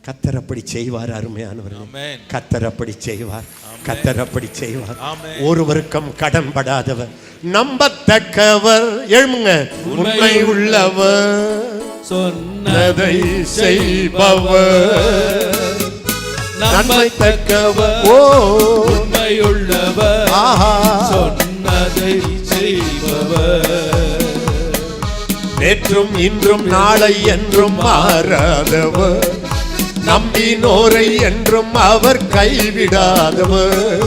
கர்த்தர் அப்படி செய்வார். அருமையானவர்களே, கர்த்தர் அப்படி செய்வார். கர்த்தர் அப்படி செய்வார். ஒருவருக்கும் கடன்படாதவர், நம்பத்தக்கவர், எழுமுங்க, உண்மை உள்ளவர், சொன்னதை செய்பவர், நம்பத்தக்கவர், ஓ உண்மையுள்ளவர், சொன்னதை செய்பவர், நேற்றும் இன்றும் நாளை என்றும் மாறாதவர், நம்பினோரை என்றும் அவர் கைவிடாதவர்,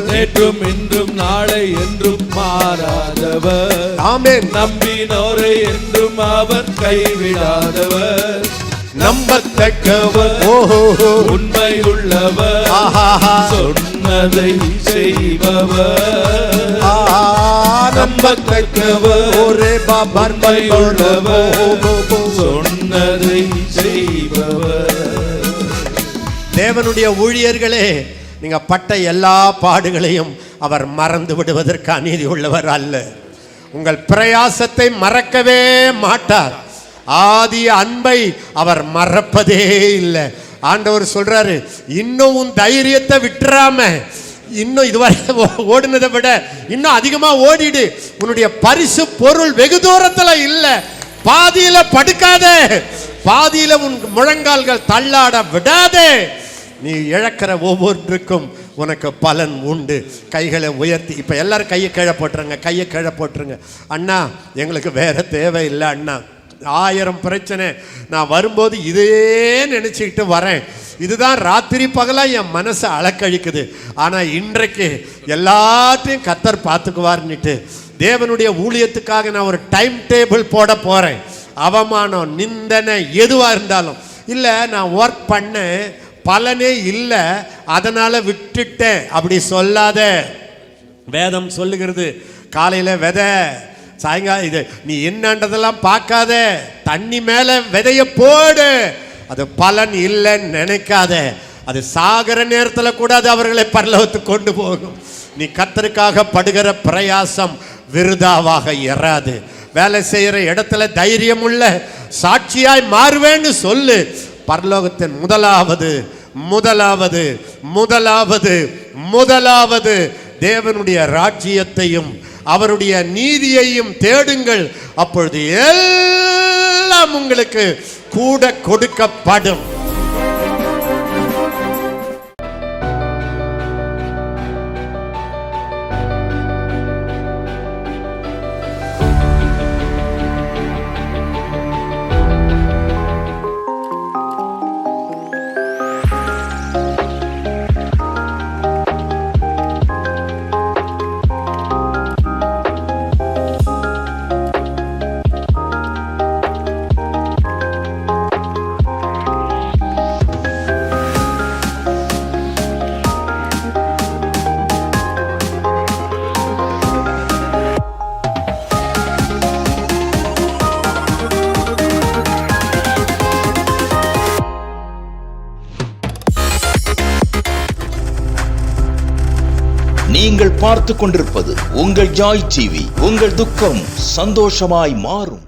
நேற்றும் இன்றும் நாளை என்றும் மாறாதவர், ஆமென், நம்பினோரை என்றும் அவர் கைவிடாதவர், நம்பத்தக்கவர், உண்மையுள்ளவர், சொன்னதை செய்பவர், நம்பத்தக்கவர், ஒரே உண்மையுள்ளவர், சொன்னதை செய்பவர். தேவனுடைய ஊழியர்களே, நீங்க பட்ட எல்லா பாடுகளையும் அவர் மறந்து விடுவதற்கு அநீதி உள்ளவர் அல்ல. உங்கள் பிரயாசத்தை மறக்கவே மாட்டார். ஆதி அன்பை அவர் மறப்பதே இல்லை. ஆண்டவர் சொல்றாரு, இன்னும் உன் தைரியத்தை விட்டுறாம, இன்னும் இதுவரை ஓடினதை விட இன்னும் அதிகமா ஓடிடு. உன்னுடைய பரிசு பொருள் வெகு தூரத்துல இல்லை. பாதியில படுக்காதே, பாதியில உன் முழங்கால்கள் தள்ளாட விடாதே. நீ இழக்கிற ஒவ்வொன்றுக்கும் உனக்கு பலன் உண்டு. கைகளை உயர்த்தி இப்போ எல்லாரும் கையை கீழே போட்டுருங்க, கையை கீழே போட்டுருங்க. அண்ணா எங்களுக்கு வேற தேவையில்லை அண்ணா, 1000 பிரச்சனை, நான் வரும்போது இதே நினச்சிக்கிட்டு வரேன், இதுதான் ராத்திரி பகலாக என் மனசை அலக்கழிக்குது, ஆனால் இன்றைக்கு எல்லாத்தையும் கர்த்தர் பார்த்துக்குவார்னுட்டு தேவனுடைய ஊழியத்துக்காக நான் ஒரு டைம் டேபிள் போட போகிறேன். அவமானம், நிந்தனை எதுவாக இருந்தாலும், இல்லை நான் ஒர்க் பண்ணேன் பலனே இல்லை அதனால் விட்டுட்டேன் அப்படி சொல்லாத. வேதம் சொல்லுகிறது காலையில் விதை, சாயங்காலம் இது நீ என்னன்றதெல்லாம் பார்க்காத, தண்ணி மேலே விதைய போடு, அது பலன் இல்லைன்னு நினைக்காத. அது சாகர நேரத்தில் கூட அது அவர்களை பரலோகத்துக்கு கொண்டு போகும். நீ கர்த்தருக்காக படுகிற பிரயாசம் விருதாவாக இராது. வேலை செய்கிற இடத்துல தைரியமுள்ள சாட்சியாய் மாறுவேன்னு சொல்லு. பரலோகத்தின் முதலாவது முதலாவது முதலாவது முதலாவது தேவனுடைய ராஜ்யத்தையும் அவருடைய நீதியையும் தேடுங்கள், அப்பொழுது எல்லாம் உங்களுக்கு கூட கொடுக்கப்படும். நீங்கள் பார்த்து கொண்டிருப்பது உங்கள் ஜாய் டிவி. உங்கள் துக்கம் சந்தோஷமாய் மாறும்.